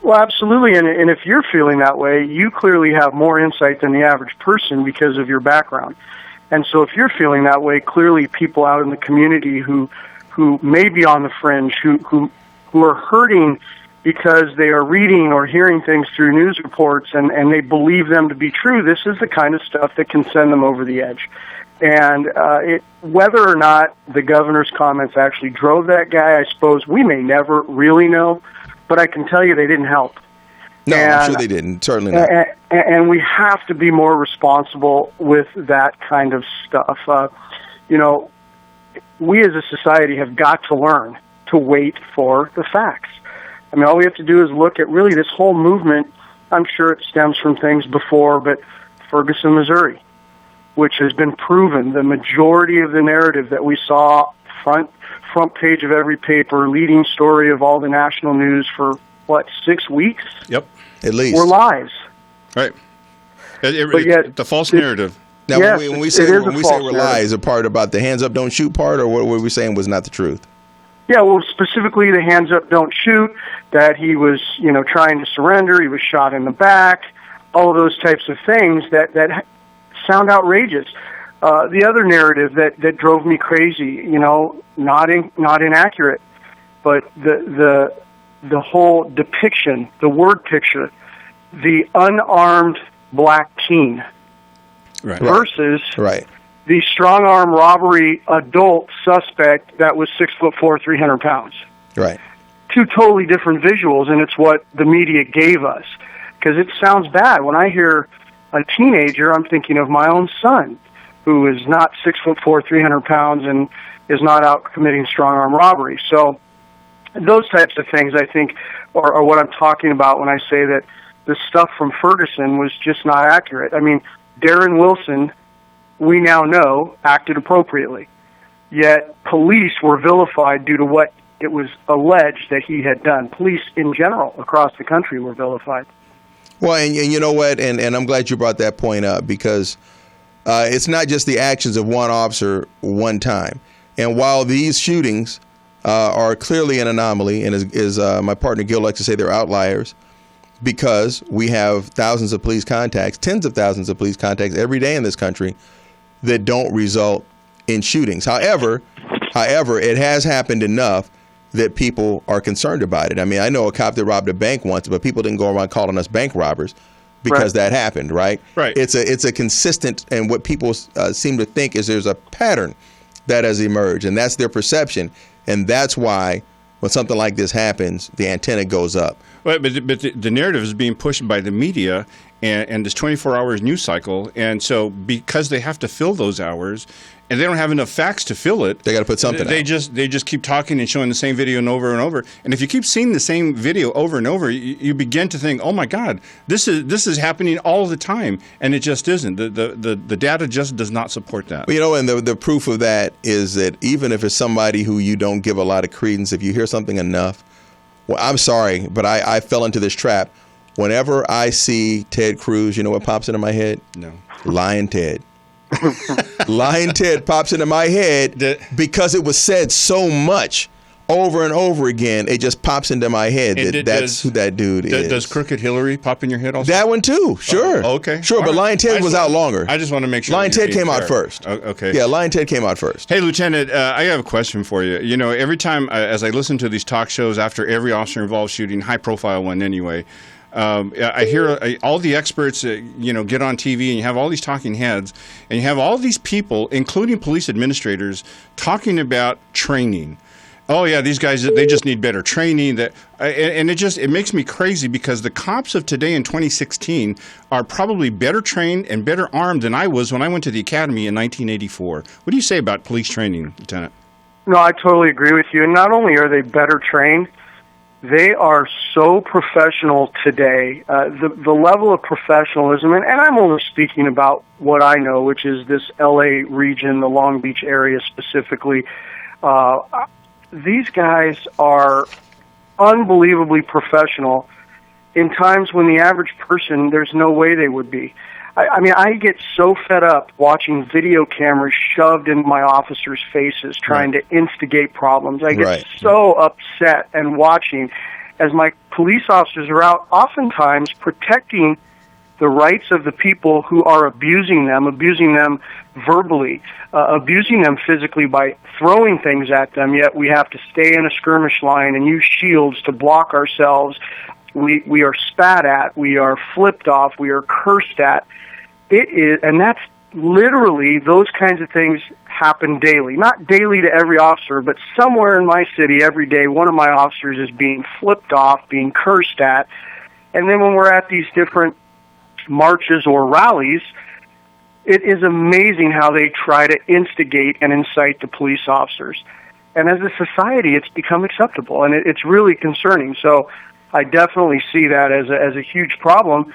Well, absolutely. And if you're feeling that way, you clearly have more insight than the average person because of your background. And so if you're feeling that way, clearly people out in the community who may be on the fringe, who are hurting because they are reading or hearing things through news reports and they believe them to be true, this is the kind of stuff that can send them over the edge. And whether or not the governor's comments actually drove that guy, I suppose we may never really know, but I can tell you they didn't help. No, I'm sure they didn't. Certainly not. And we have to be more responsible with that kind of stuff. We as a society have got to learn to wait for the facts. I mean, all we have to do is look at really this whole movement. I'm sure it stems from things before, but Ferguson, Missouri, which has been proven, the majority of the narrative that we saw front page of every paper, leading story of all the national news for, 6 weeks? Yep. At least. Were lies. Right. But yet, the false narrative. Now, yes, when we say we're lies, a part about the hands up, don't shoot part, or what were we saying was not the truth? Yeah, well, specifically the hands up, don't shoot, that he was, trying to surrender, he was shot in the back, all of those types of things that sound outrageous. The other narrative that drove me crazy, not inaccurate, but the whole depiction, the word picture, the unarmed black teen. versus Right. the strong arm robbery adult suspect that was 6'4", 300 pounds. Right. Two totally different visuals, and it's what the media gave us. Because it sounds bad. When I hear a teenager, I'm thinking of my own son, who is not 6'4", 300 pounds, and is not out committing strong arm robbery. So those types of things, I think, are what I'm talking about when I say that the stuff from Ferguson was just not accurate. I mean, Darren Wilson, we now know, acted appropriately. Yet police were vilified due to what it was alleged that he had done. Police in general across the country were vilified. Well, and you know what, and I'm glad you brought that point up, because it's not just the actions of one officer one time. And while these shootings are clearly an anomaly, and as my partner Gil likes to say, they're outliers, because we have thousands of police contacts, tens of thousands of police contacts every day in this country that don't result in shootings. However, it has happened enough that people are concerned about it. I mean, I know a cop that robbed a bank once, but people didn't go around calling us bank robbers because that happened, right? Right. It's a consistent, and what people seem to think is there's a pattern that has emerged, and that's their perception, and that's why when something like this happens, the antenna goes up. But the narrative is being pushed by the media and this 24-hour news cycle, and so because they have to fill those hours, and they don't have enough facts to fill it, they got to put something. They just keep talking and showing the same video and over. And if you keep seeing the same video over and over, you begin to think, oh my God, this is happening all the time, and it just isn't. The data just does not support that. Well, you know, and the proof of that is that even if it's somebody who you don't give a lot of credence, if you hear something enough, well, I'm sorry, but I fell into this trap. Whenever I see Ted Cruz, you know what pops into my head? No. Lying Ted. Lying Ted pops into my head because it was said so much over and over again. It just pops into my head that's who that dude is. Does Crooked Hillary pop in your head also? That one too, sure. Okay. Sure, but Lying Ted was out longer. I just want to make sure. Lying Ted came out first. Okay. Yeah, Lying Ted came out first. Hey, Lieutenant, I have a question for you. You know, every time as I listen to these talk shows after every officer-involved shooting, high-profile one anyway, I hear all the experts, get on TV, and you have all these talking heads, and you have all these people, including police administrators, talking about training. Oh yeah, these guys, they just need better training. And it makes me crazy, because the cops of today in 2016 are probably better trained and better armed than I was when I went to the academy in 1984. What do you say about police training, Lieutenant? No, I totally agree with you. And not only are they better trained, they are so professional today. The level of professionalism, and I'm only speaking about what I know, which is this L.A. region, the Long Beach area specifically. These guys are unbelievably professional in times when the average person, there's no way they would be. I mean, I get so fed up watching video cameras shoved in my officers' faces trying to instigate problems. I get so upset and watching as my police officers are out oftentimes protecting the rights of the people who are abusing them verbally, abusing them physically by throwing things at them, yet we have to stay in a skirmish line and use shields to block ourselves. We are spat at, we are flipped off, we are cursed at. It is, and that's literally, those kinds of things happen daily. Not daily to every officer, but somewhere in my city every day, one of my officers is being flipped off, being cursed at. And then when we're at these different marches or rallies, it is amazing how they try to instigate and incite the police officers. And as a society, it's become acceptable, and it's really concerning. So I definitely see that as a huge problem.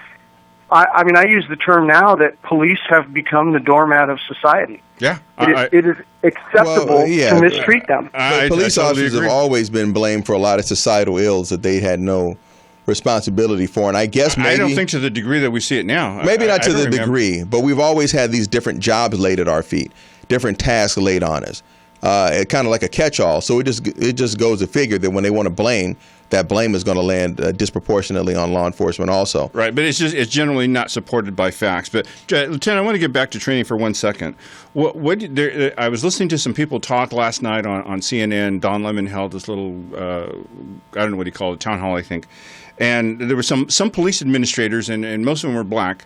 I mean, I use the term now that police have become the doormat of society. Yeah. It is acceptable to mistreat them. Police officers have always been blamed for a lot of societal ills that they had no responsibility for, and I guess maybe... I don't think to the degree that we see it now. Maybe not to the degree, but we've always had these different jobs laid at our feet, different tasks laid on us, kind of like a catch-all. So it just goes to figure that when they want to blame, that blame is going to land disproportionately on law enforcement also. Right, but it's generally not supported by facts. But Lieutenant, I want to get back to training for 1 second. I was listening to some people talk last night on CNN. Don Lemon held this little, I don't know what he called it, town hall, I think. And there were some police administrators, and most of them were black,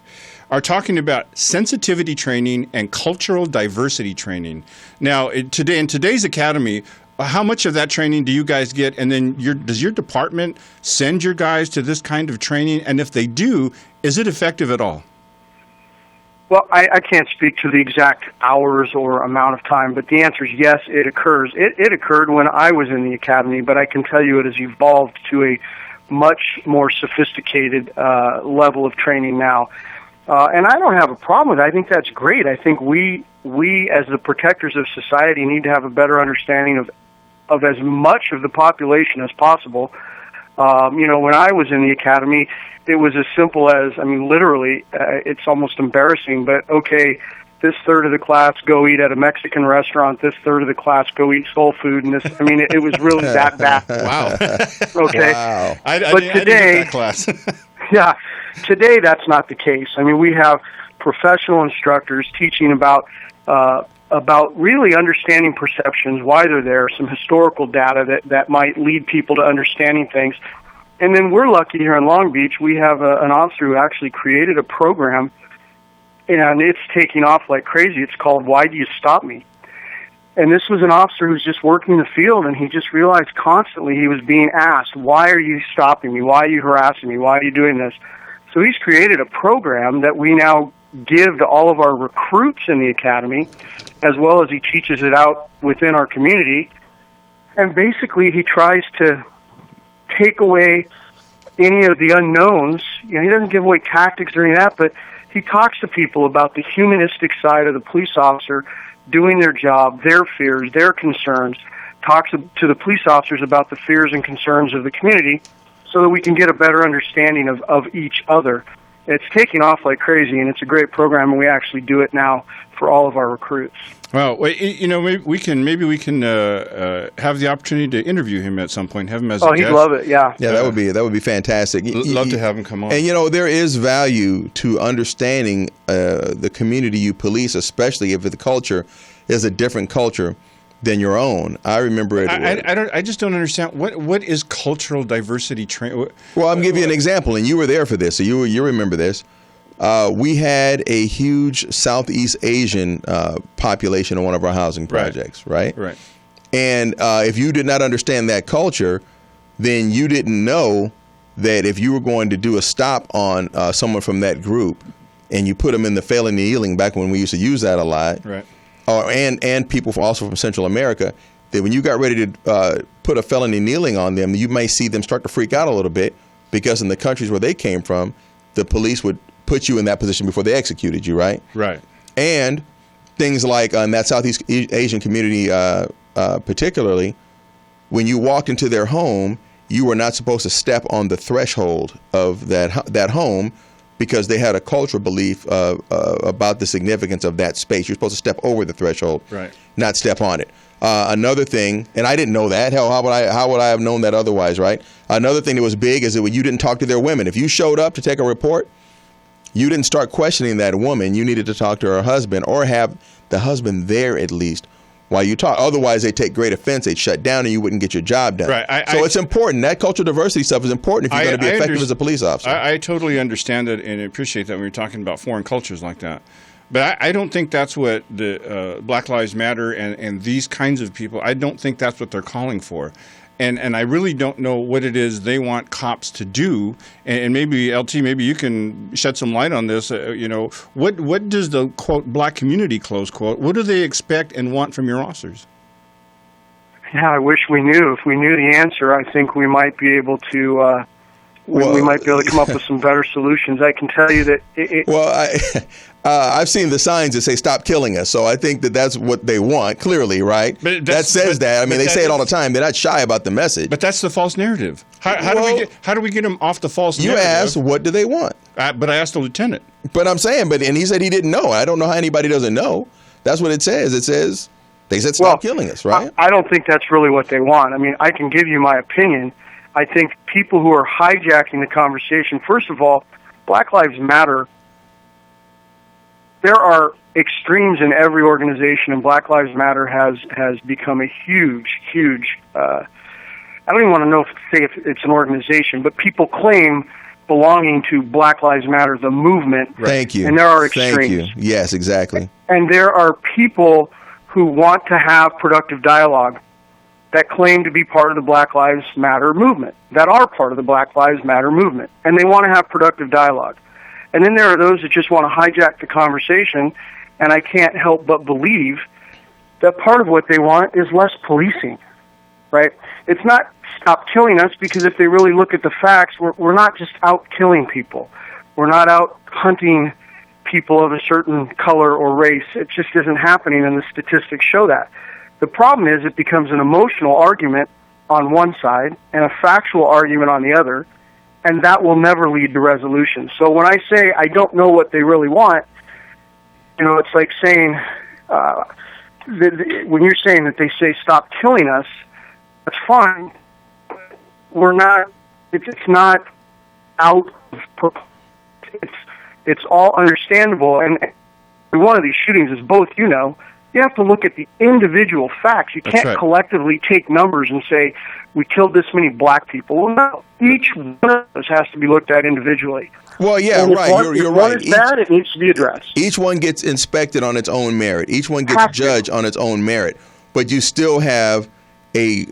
are talking about sensitivity training and cultural diversity training. Now, in today's academy, how much of that training do you guys get? And then does your department send your guys to this kind of training? And if they do, is it effective at all? Well, I can't speak to the exact hours or amount of time, but the answer is yes, it occurs. It occurred when I was in the academy, but I can tell you it has evolved to a much more sophisticated level of training now. And I don't have a problem with it. I think that's great. I think we as the protectors of society need to have a better understanding of as much of the population as possible. When I was in the academy, it was as simple as, literally, it's almost embarrassing, but okay, this third of the class go eat at a Mexican restaurant, this third of the class go eat soul food, and it was really that bad. Wow. Okay. Wow. I but didn't today, get that class. yeah, today that's not the case. We have professional instructors teaching about really understanding perceptions, why they're there, some historical data that might lead people to understanding things. And then we're lucky here in Long Beach, we have an officer who actually created a program, and it's taking off like crazy. It's called Why Do You Stop Me? And this was an officer who's just working in the field, and he just realized constantly he was being asked, why are you stopping me? Why are you harassing me? Why are you doing this? So he's created a program that we now give to all of our recruits in the academy, as well as he teaches it out within our community. And basically he tries to take away any of the unknowns. He doesn't give away tactics or any of that, but he talks to people about the humanistic side of the police officer doing their job, their fears, their concerns, talks to the police officers about the fears and concerns of the community so that we can get a better understanding of each other. It's taking off like crazy, and it's a great program, and we actually do it now for all of our recruits. Well, maybe we can have the opportunity to interview him at some point. Have him as a guest. He'd love it. Yeah. Yeah, that would be fantastic. Love to have him come on. And there is value to understanding the community you police, especially if the culture is a different culture than your own. I remember it. I just don't understand what is cultural diversity training. Well, I'm giving you an example, and you were there for this, so you remember this. We had a huge Southeast Asian population in one of our housing projects, right? Right. And if you did not understand that culture, then you didn't know that if you were going to do a stop on someone from that group, and you put them in the felony kneeling, back when we used to use that a lot, right? And people also from Central America, that when you got ready to put a felony kneeling on them, you may see them start to freak out a little bit, because in the countries where they came from, the police would put you in that position before they executed you, right? Right. And things like in that Southeast Asian community particularly, when you walked into their home, you were not supposed to step on the threshold of that home, because they had a cultural belief about the significance of that space. You're supposed to step over the threshold, right, not step on it. Another thing, and I didn't know that. Hell, how would I have known that otherwise, right? Another thing that was big is that you didn't talk to their women. If you showed up to take a report, you didn't start questioning that woman. You needed to talk to her husband, or have the husband there at least while you talk. Otherwise, they take great offense. They'd shut down, and you wouldn't get your job done. Right. So it's important. That cultural diversity stuff is important if you're going to be effective as a police officer. I totally understand it and appreciate that when you're talking about foreign cultures like that. But I don't think that's what the Black Lives Matter and these kinds of people, I don't think that's what they're calling for. And I really don't know what it is they want cops to do. And maybe, LT, maybe you can shed some light on this. What does the, quote, black community, close quote, what do they expect and want from your officers? Yeah, I wish we knew. If we knew the answer, I think we might be able to we might be able to come up with some better solutions. I can tell you that I've seen the signs that say "Stop killing us," so I think that's what they want. Clearly, right? That says that. I mean, they say it all the time. They're not shy about the message. But that's the false narrative. How do we get them off the false narrative? You asked, what do they want? But I asked the lieutenant. But I'm saying, and he said he didn't know. I don't know how anybody doesn't know. That's what it says. It says they said stop killing us, right? I don't think that's really what they want. I mean, I can give you my opinion. I think people who are hijacking the conversation, first of all, Black Lives Matter, there are extremes in every organization, and Black Lives Matter has become a huge, I don't even want to say if it's an organization, but people claim belonging to Black Lives Matter, the movement. Thank you. And there are extremes. Thank you. Yes, exactly. And there are people who want to have productive dialogue that claim to be part of the Black Lives Matter movement, that are part of the Black Lives Matter movement, and they want to have productive dialogue. And then there are those that just want to hijack the conversation, and I can't help but believe that part of what they want is less policing, right? It's not stop killing us, because if they really look at the facts, we're not just out killing people. We're not out hunting people of a certain color or race. It just isn't happening, and the statistics show that. The problem is it becomes an emotional argument on one side and a factual argument on the other, and that will never lead to resolution. So when I say I don't know what they really want, it's like saying, when you're saying that they say stop killing us, that's fine. We're not, it's not out of, it's all understandable, and one of these shootings is both, you have to look at the individual facts. You can't collectively take numbers and say, we killed this many black people. Well, no. Each one of us has to be looked at individually. Well, yeah, and right. You're right. right. If one is bad, it needs to be addressed. Each one gets inspected on its own merit. Each one gets judged on its own merit. But you still have a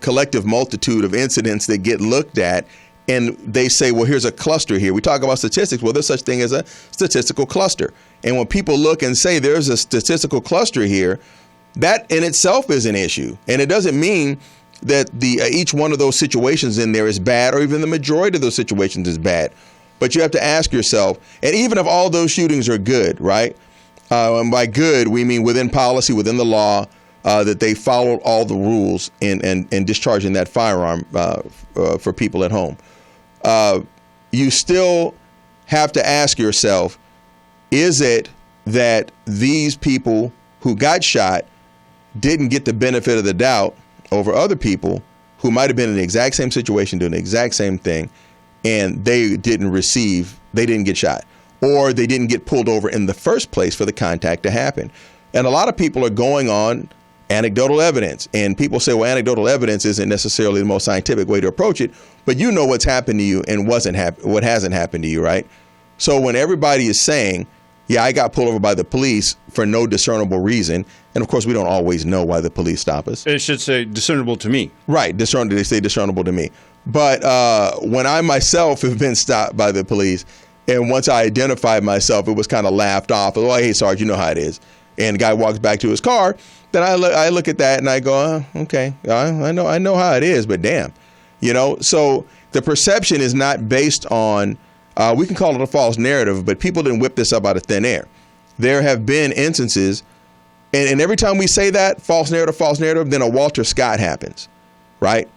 collective multitude of incidents that get looked at, and they say, well, here's a cluster here. We talk about statistics. Well, there's such thing as a statistical cluster. And when people look and say there's a statistical cluster here, that in itself is an issue. And it doesn't mean that each one of those situations in there is bad, or even the majority of those situations is bad. But you have to ask yourself, and even if all those shootings are good, right? And by good, we mean within policy, within the law, that they followed all the rules in discharging that firearm for people at home. You still have to ask yourself, is it that these people who got shot didn't get the benefit of the doubt over other people who might have been in the exact same situation doing the exact same thing, and they didn't get shot, or they didn't get pulled over in the first place for the contact to happen? And a lot of people are going on anecdotal evidence, and people say, well, anecdotal evidence isn't necessarily the most scientific way to approach it, but you know what's happened to you and what hasn't happened to you, right? So when everybody is saying, yeah, I got pulled over by the police for no discernible reason, and of course we don't always know why the police stop us. It should say discernible to me. Right, they say discernible to me. But when I myself have been stopped by the police, and once I identified myself, it was kind of laughed off. Oh, hey, Sarge, you know how it is. And the guy walks back to his car. Then I look at that and I go, oh, okay, I know how it is, but damn, So the perception is not based on, we can call it a false narrative, but people didn't whip this up out of thin air. There have been instances, and every time we say that, false narrative, then a Walter Scott happens, right?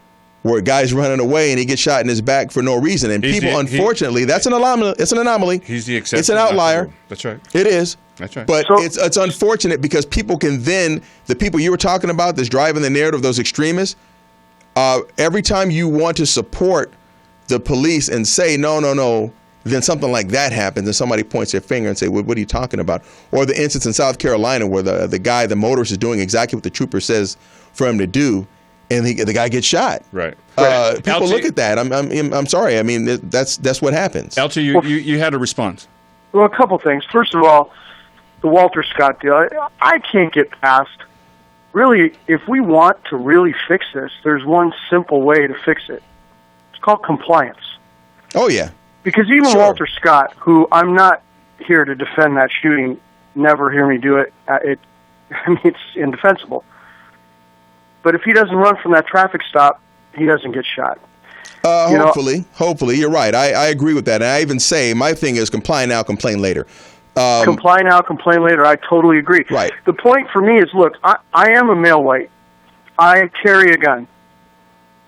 Where a guy's running away and he gets shot in his back for no reason. And unfortunately, that's an anomaly. It's an anomaly. He's the exception. It's an outlier. That's right. It is. That's right. But it's unfortunate because people can then, the people you were talking about that's driving the narrative, those extremists, every time you want to support the police and say, no, then something like that happens and somebody points their finger and say, what are you talking about? Or the instance in South Carolina where the motorist is doing exactly what the trooper says for him to do, and the guy gets shot. Right. People look at that. I'm sorry. I mean, that's what happens. Elsie, you had a response. Well, a couple things. First of all, the Walter Scott deal, I can't get past. Really, if we want to really fix this, there's one simple way to fix it. It's called compliance. Oh, yeah. Because even Walter Scott, who I'm not here to defend that shooting, never hear me do it. It's indefensible. But if he doesn't run from that traffic stop, he doesn't get shot. Hopefully, you're right. I agree with that. And I even say my thing is comply now, complain later. Comply now, complain later. I totally agree. Right. The point for me is, look, I am a male white. I carry a gun.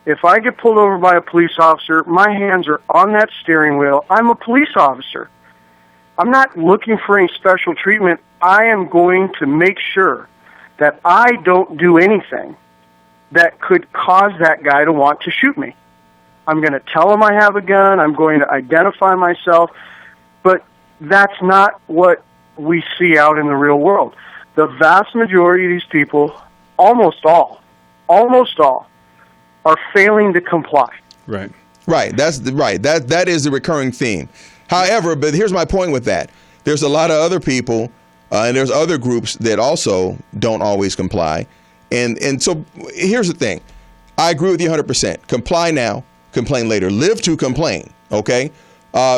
If I get pulled over by a police officer, my hands are on that steering wheel. I'm a police officer. I'm not looking for any special treatment. I am going to make sure that I don't do anything that could cause that guy to want to shoot me. I'm going to tell them I have a gun. I'm going to identify myself. But that's not what we see out in the real world. The vast majority of these people, almost all, are failing to comply. Right. Right. That is the recurring theme. However, but here's my point with that. There's a lot of other people, and there's other groups that also don't always comply. And so here's the thing. I agree with you 100%. Comply now, complain later. Live to complain, okay?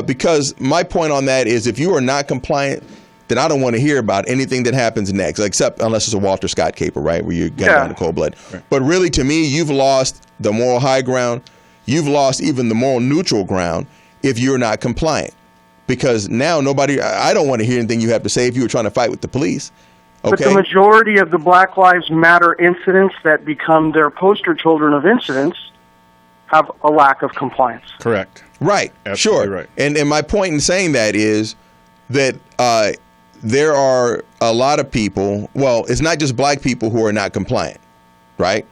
Because my point on that is if you are not compliant, then I don't want to hear about anything that happens next, except unless it's a Walter Scott caper, right, where you get down to cold blood. Right. But really, to me, you've lost the moral high ground. You've lost even the moral neutral ground if you're not compliant. Because now I don't want to hear anything you have to say if you were trying to fight with the police. Okay? But the majority of the Black Lives Matter incidents that become their poster children of incidents have a lack of compliance. Correct. Right. Absolutely sure. Right. And my point in saying that is that there are a lot of people, well, it's not just black people who are not compliant, right?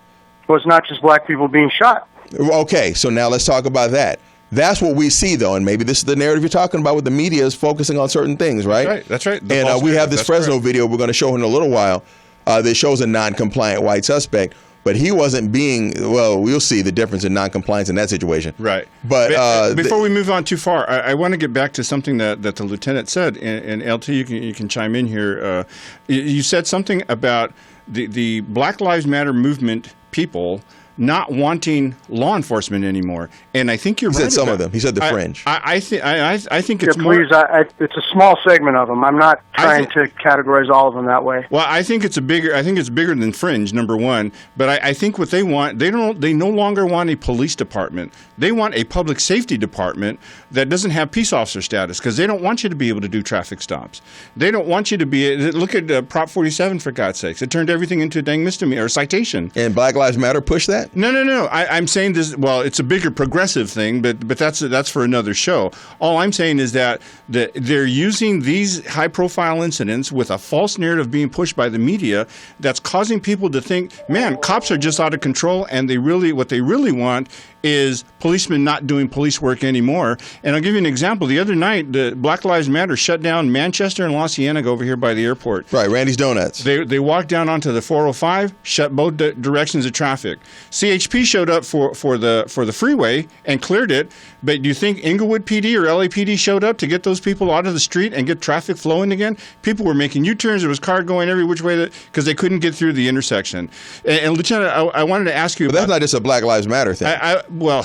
Well, it's not just black people being shot. Okay, so now let's talk about that. That's what we see, though, and maybe this is the narrative you're talking about with the media is focusing on certain things, right? That's right. And we have this Fresno video we're going to show in a little while that shows a non-compliant white suspect, but he wasn't being, well, we'll see the difference in non-compliance in that situation. Right. But before we move on too far, I want to get back to something that the lieutenant said, and LT, you can chime in here. You said something about the Black Lives Matter movement people not wanting law enforcement anymore, and I think you're right. He said some of them. He said the fringe. I think it's more. Please, it's a small segment of them. I'm not trying to categorize all of them that way. Well, I think it's bigger than fringe. Number one, but I think what they want, they no longer want a police department. They want a public safety department that doesn't have peace officer status because they don't want you to be able to do traffic stops. They don't want you to be. Look at Prop 47 for God's sakes. It turned everything into a dang misdemeanor or citation. And Black Lives Matter pushed that. No. I'm saying this. Well, it's a bigger progressive thing, but that's for another show. All I'm saying is that they're using these high-profile incidents with a false narrative being pushed by the media that's causing people to think, man, cops are just out of control, and what they really want is policemen not doing police work anymore. And I'll give you an example. The other night, the Black Lives Matter shut down Manchester and La Cienega over here by the airport. Right, Randy's Donuts. They walked down onto the 405, shut both directions of traffic. CHP showed up for the freeway and cleared it. But do you think Inglewood PD or LAPD showed up to get those people out of the street and get traffic flowing again? People were making U-turns. There was cars going every which way because they couldn't get through the intersection. And Lieutenant, I wanted to ask you. But that's not just a Black Lives Matter thing. Well,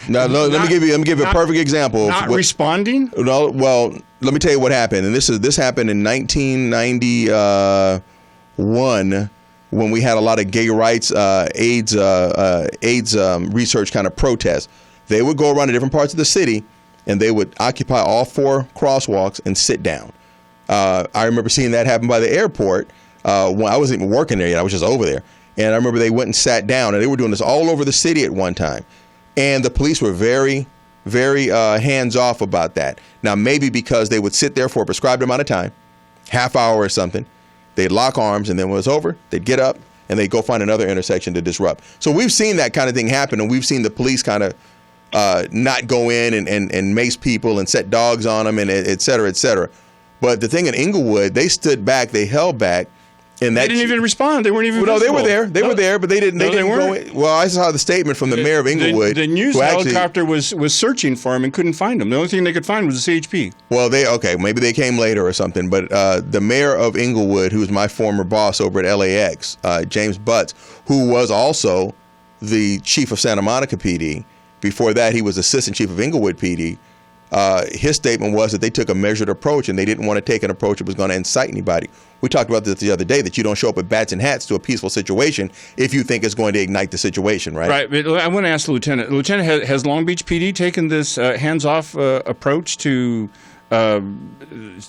no, let me give you a perfect example. Not responding? No, well, let me tell you what happened. And this happened in 1991 when we had a lot of gay rights, AIDS research kind of protests. They would go around to different parts of the city, and they would occupy all 4 crosswalks and sit down. I remember seeing that happen by the airport when I wasn't even working there yet. I was just over there. And I remember they went and sat down, and they were doing this all over the city at one time. And the police were very, very hands-off about that. Now, maybe because they would sit there for a prescribed amount of time, half hour or something. They'd lock arms, and then when it was over, they'd get up, and they'd go find another intersection to disrupt. So we've seen that kind of thing happen, and we've seen the police kind of not go in and mace people and set dogs on them, and et cetera, et cetera. But the thing in Inglewood, they stood back, they held back. And they didn't even respond. They weren't even visible. No, they were there. They were there, but they didn't. No, they didn't go in. Well, I saw the statement from the mayor of Inglewood. The news helicopter was searching for him and couldn't find him. The only thing they could find was the CHP. Well, maybe they came later or something. But the mayor of Inglewood, who's my former boss over at LAX, James Butts, who was also the chief of Santa Monica PD. Before that, he was assistant chief of Inglewood PD. His statement was that they took a measured approach and they didn't want to take an approach that was going to incite anybody. We talked about this the other day, that you don't show up with bats and hats to a peaceful situation if you think it's going to ignite the situation, right? Right. But I want to ask the Lieutenant. Lieutenant, has Long Beach PD taken this hands-off approach to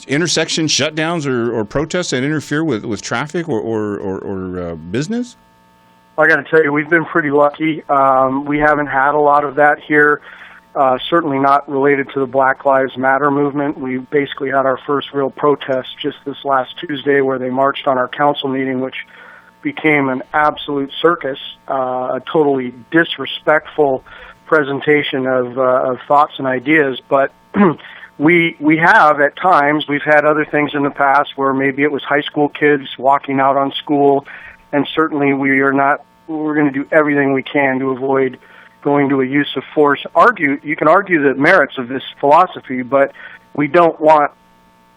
intersection shutdowns or protests that interfere with traffic or business? I got to tell you, we've been pretty lucky. We haven't had a lot of that here. Certainly not related to the Black Lives Matter movement. We basically had our first real protest just this last Tuesday where they marched on our council meeting, which became an absolute circus, a totally disrespectful presentation of thoughts and ideas, but we have at times, we've had other things in the past where maybe it was high school kids walking out on school, and certainly we're going to do everything we can to avoid going to a use of force. You can argue the merits of this philosophy, but we don't want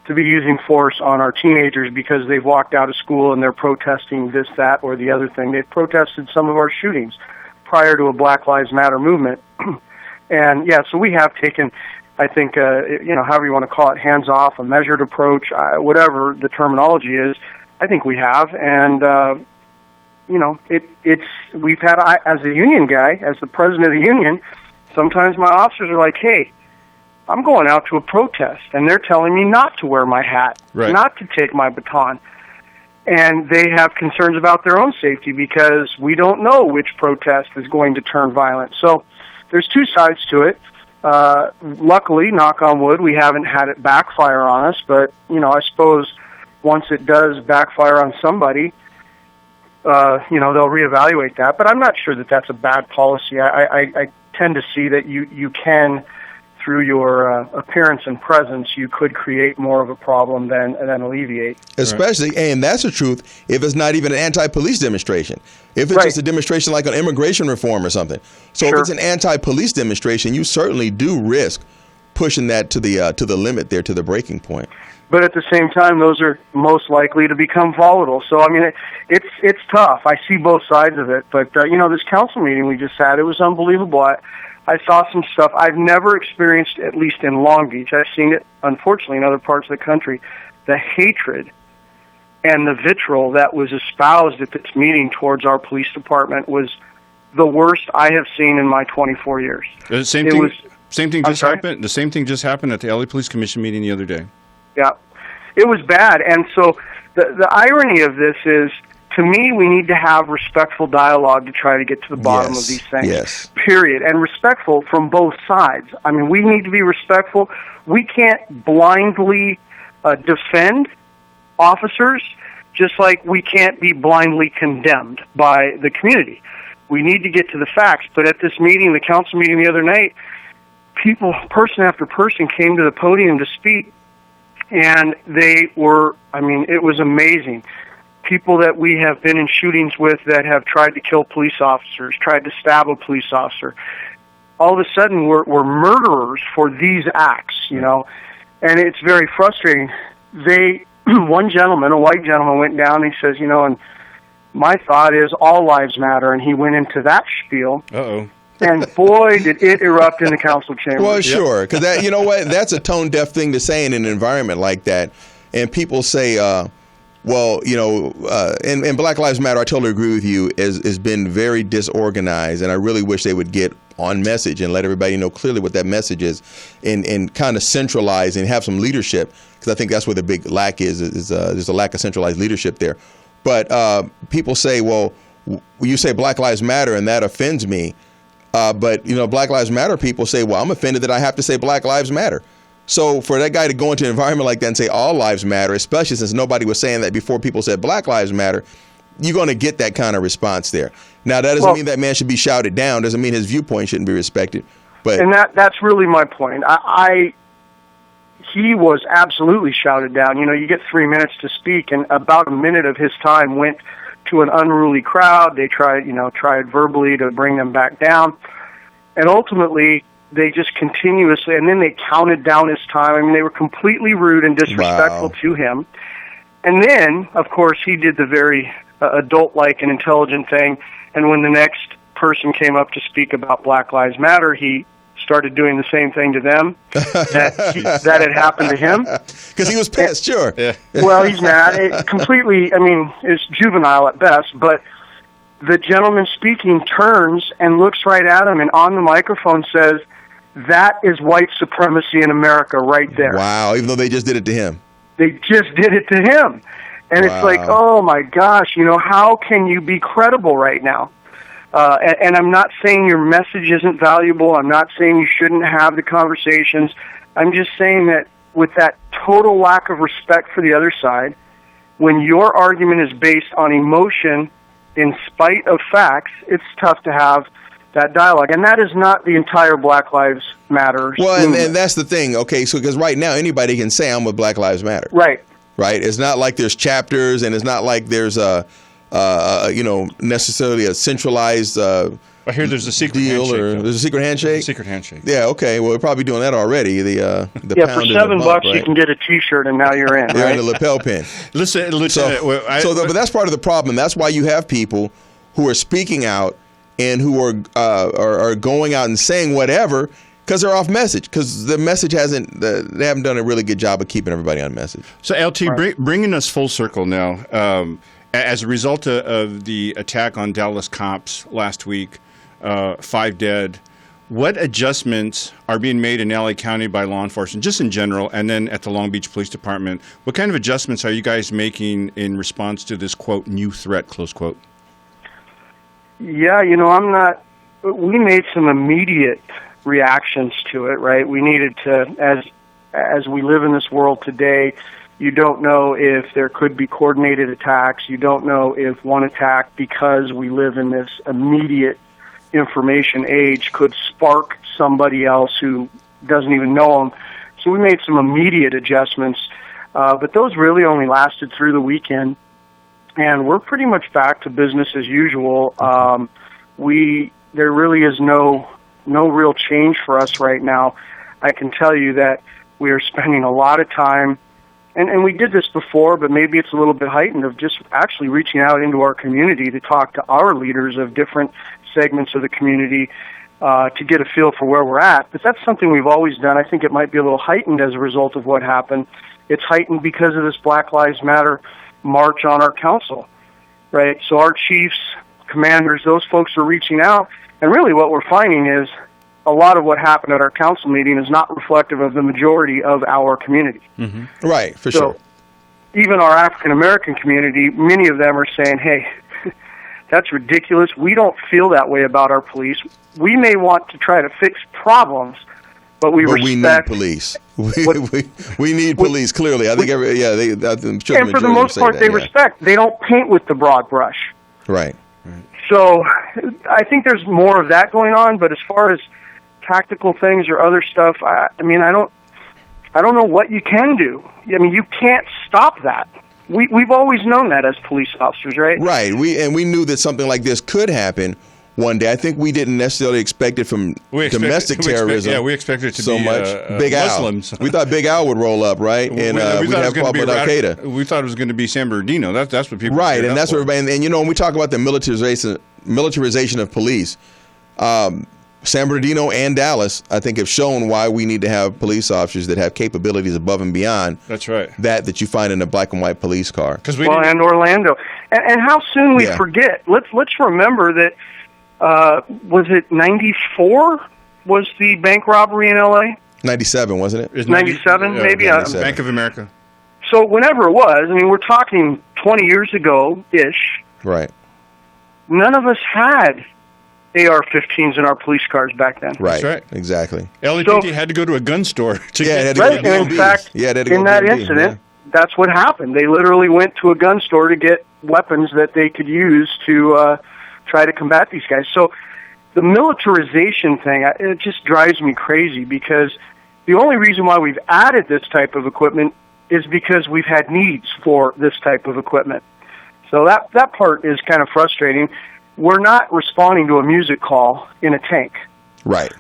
to be using force on our teenagers because they've walked out of school and they're protesting this, that, or the other thing. They've protested some of our shootings prior to a Black Lives Matter movement. And yeah, so we have taken, I think, however you want to call it, hands-off, a measured approach, whatever the terminology is, I think we have. And, we've had, as a union guy, as the president of the union, sometimes my officers are like, hey, I'm going out to a protest, and they're telling me not to wear my hat, not to take my baton. And they have concerns about their own safety because we don't know which protest is going to turn violent. So there's two sides to it. Luckily, knock on wood, we haven't had it backfire on us, but, I suppose once it does backfire on somebody, they'll reevaluate that. But I'm not sure that that's a bad policy. I tend to see that you can, through your appearance and presence, you could create more of a problem than alleviate. Especially, and that's the truth, if it's not even an anti-police demonstration. If it's just a demonstration like on immigration reform or something. So if it's an anti-police demonstration, you certainly do risk pushing that to the limit there, to the breaking point. But at the same time, those are most likely to become volatile. So, I mean, it's tough. I see both sides of it. But, this council meeting we just had, it was unbelievable. I saw some stuff I've never experienced, at least in Long Beach. I've seen it, unfortunately, in other parts of the country. The hatred and the vitriol that was espoused at this meeting towards our police department was the worst I have seen in my 24 years. The same thing just happened. The same thing just happened at the LA Police Commission meeting the other day. Yeah, it was bad. And so the irony of this is, to me, we need to have respectful dialogue to try to get to the bottom of these things, period. And respectful from both sides. I mean, we need to be respectful. We can't blindly defend officers, just like we can't be blindly condemned by the community. We need to get to the facts. But at this meeting, the council meeting the other night, person after person came to the podium to speak, and they were, it was amazing. People that we have been in shootings with that have tried to kill police officers, tried to stab a police officer, all of a sudden we're murderers for these acts, and it's very frustrating. One gentleman, a white gentleman, went down and he says, and my thought is all lives matter, and he went into that spiel. Uh-oh. And boy, did it erupt in the council chamber. Well, sure, because that's a tone-deaf thing to say in an environment like that. And people say, and Black Lives Matter, I totally agree with you, has been very disorganized, and I really wish they would get on message and let everybody know clearly what that message is, and kind of centralize and have some leadership, because I think that's where the big lack is there's a lack of centralized leadership there. But people say, well, you say Black Lives Matter, and that offends me. But Black Lives Matter people say, well, I'm offended that I have to say Black Lives Matter. So for that guy to go into an environment like that and say all lives matter, especially since nobody was saying that before people said Black Lives Matter, you're going to get that kind of response there. Now, that doesn't mean that man should be shouted down. Doesn't mean his viewpoint shouldn't be respected. But and that's really my point. He was absolutely shouted down. You get 3 minutes to speak, and about a minute of his time went to an unruly crowd. They tried verbally to bring them back down, and ultimately they just continuously, and then they counted down his time. They were completely rude and disrespectful to him. And then, of course, he did the very adult-like and intelligent thing, and when the next person came up to speak about Black Lives Matter, he started doing the same thing to them that had happened to him. Because he was pissed, sure. Yeah. Well, he's mad. It's juvenile at best, but the gentleman speaking turns and looks right at him, and on the microphone says, "That is white supremacy in America right there." Wow, even though they just did it to him. They just did it to him. And it's like, oh my gosh, how can you be credible right now? And I'm not saying your message isn't valuable. I'm not saying you shouldn't have the conversations. I'm just saying that with that total lack of respect for the other side, when your argument is based on emotion in spite of facts, it's tough to have that dialogue. And that is not the entire Black Lives Matter Well, movement. and that's the thing. Okay, so because right now anybody can say I'm with Black Lives Matter. Right. Right. It's not like there's chapters, and it's not like there's necessarily a centralized. I hear there's a secret deal handshake. or there's a secret handshake. Secret handshake. Yeah. Okay. Well, we're probably doing that already. The Yeah, pound for and the $7 bump, you right? can get a T-shirt, and now you're in. They're Right? in the lapel pin. Listen, But that's part of the problem. That's why you have people who are speaking out and who are going out and saying whatever because they're off message, because the message they haven't done a really good job of keeping everybody on message. So LT, bringing us full circle now, as a result of the attack on Dallas cops last week, 5 dead. What adjustments are being made in LA County by law enforcement, just in general, and then at the Long Beach Police Department? What kind of adjustments are you guys making in response to this, quote, new threat, close quote? Yeah, we made some immediate reactions to it, right? We needed to, as we live in this world today, you don't know if there could be coordinated attacks. You don't know if one attack, because we live in this immediate information age, could spark somebody else who doesn't even know them. So we made some immediate adjustments, but those really only lasted through the weekend, and we're pretty much back to business as usual. There really is no real change for us right now. I can tell you that we are spending a lot of time, and we did this before, but maybe it's a little bit heightened, of just actually reaching out into our community to talk to our leaders of different segments of the community to get a feel for where we're at. But that's something we've always done. I think it might be a little heightened as a result of what happened. It's heightened because of this Black Lives Matter march on our council, right? So our chiefs, commanders, those folks are reaching out, and really what we're finding is a lot of what happened at our council meeting is not reflective of the majority of our community. Mm-hmm. Right, for sure. Even our African American community, many of them are saying, hey, that's ridiculous. We don't feel that way about our police. We may want to try to fix problems, but we need police. We need police, clearly. I think I'm sure and for the most part, they respect. They don't paint with the broad brush. Right. So I think there's more of that going on, but as far as tactical things or other stuff, I don't know what you can do. I mean, you can't stop that. We've always known that as police officers, right? Right. We knew that something like this could happen one day. I think we didn't necessarily expect it from domestic terrorism. We expected it to so be much. Big Muslims. Al. We thought Big Al would roll up, right? And we'd have a problem with Al Qaeda. We thought it was going to be San Bernardino. That's what people. Right, and that's what everybody. And when we talk about the militarization of police, San Bernardino and Dallas, I think, have shown why we need to have police officers that have capabilities above and beyond. That's right. That you find in a black and white police car. And Orlando, and how soon we forget. Let's remember that. Was it 94? Was the bank robbery in L.A.? 97, wasn't it? 97, maybe. 97. Bank of America. So whenever it was, I mean, we're talking 20 years ago-ish. Right. None of us had AR-15s in our police cars back then. Right. That's right. Exactly. LAPD had to go to a gun store to get right. And in fact, in that incident, that's what happened. They literally went to a gun store to get weapons that they could use to try to combat these guys. So the militarization thing, it just drives me crazy, because the only reason why we've added this type of equipment is because we've had needs for this type of equipment. So that part is kind of frustrating. We're not responding to a music call in a tank. Right.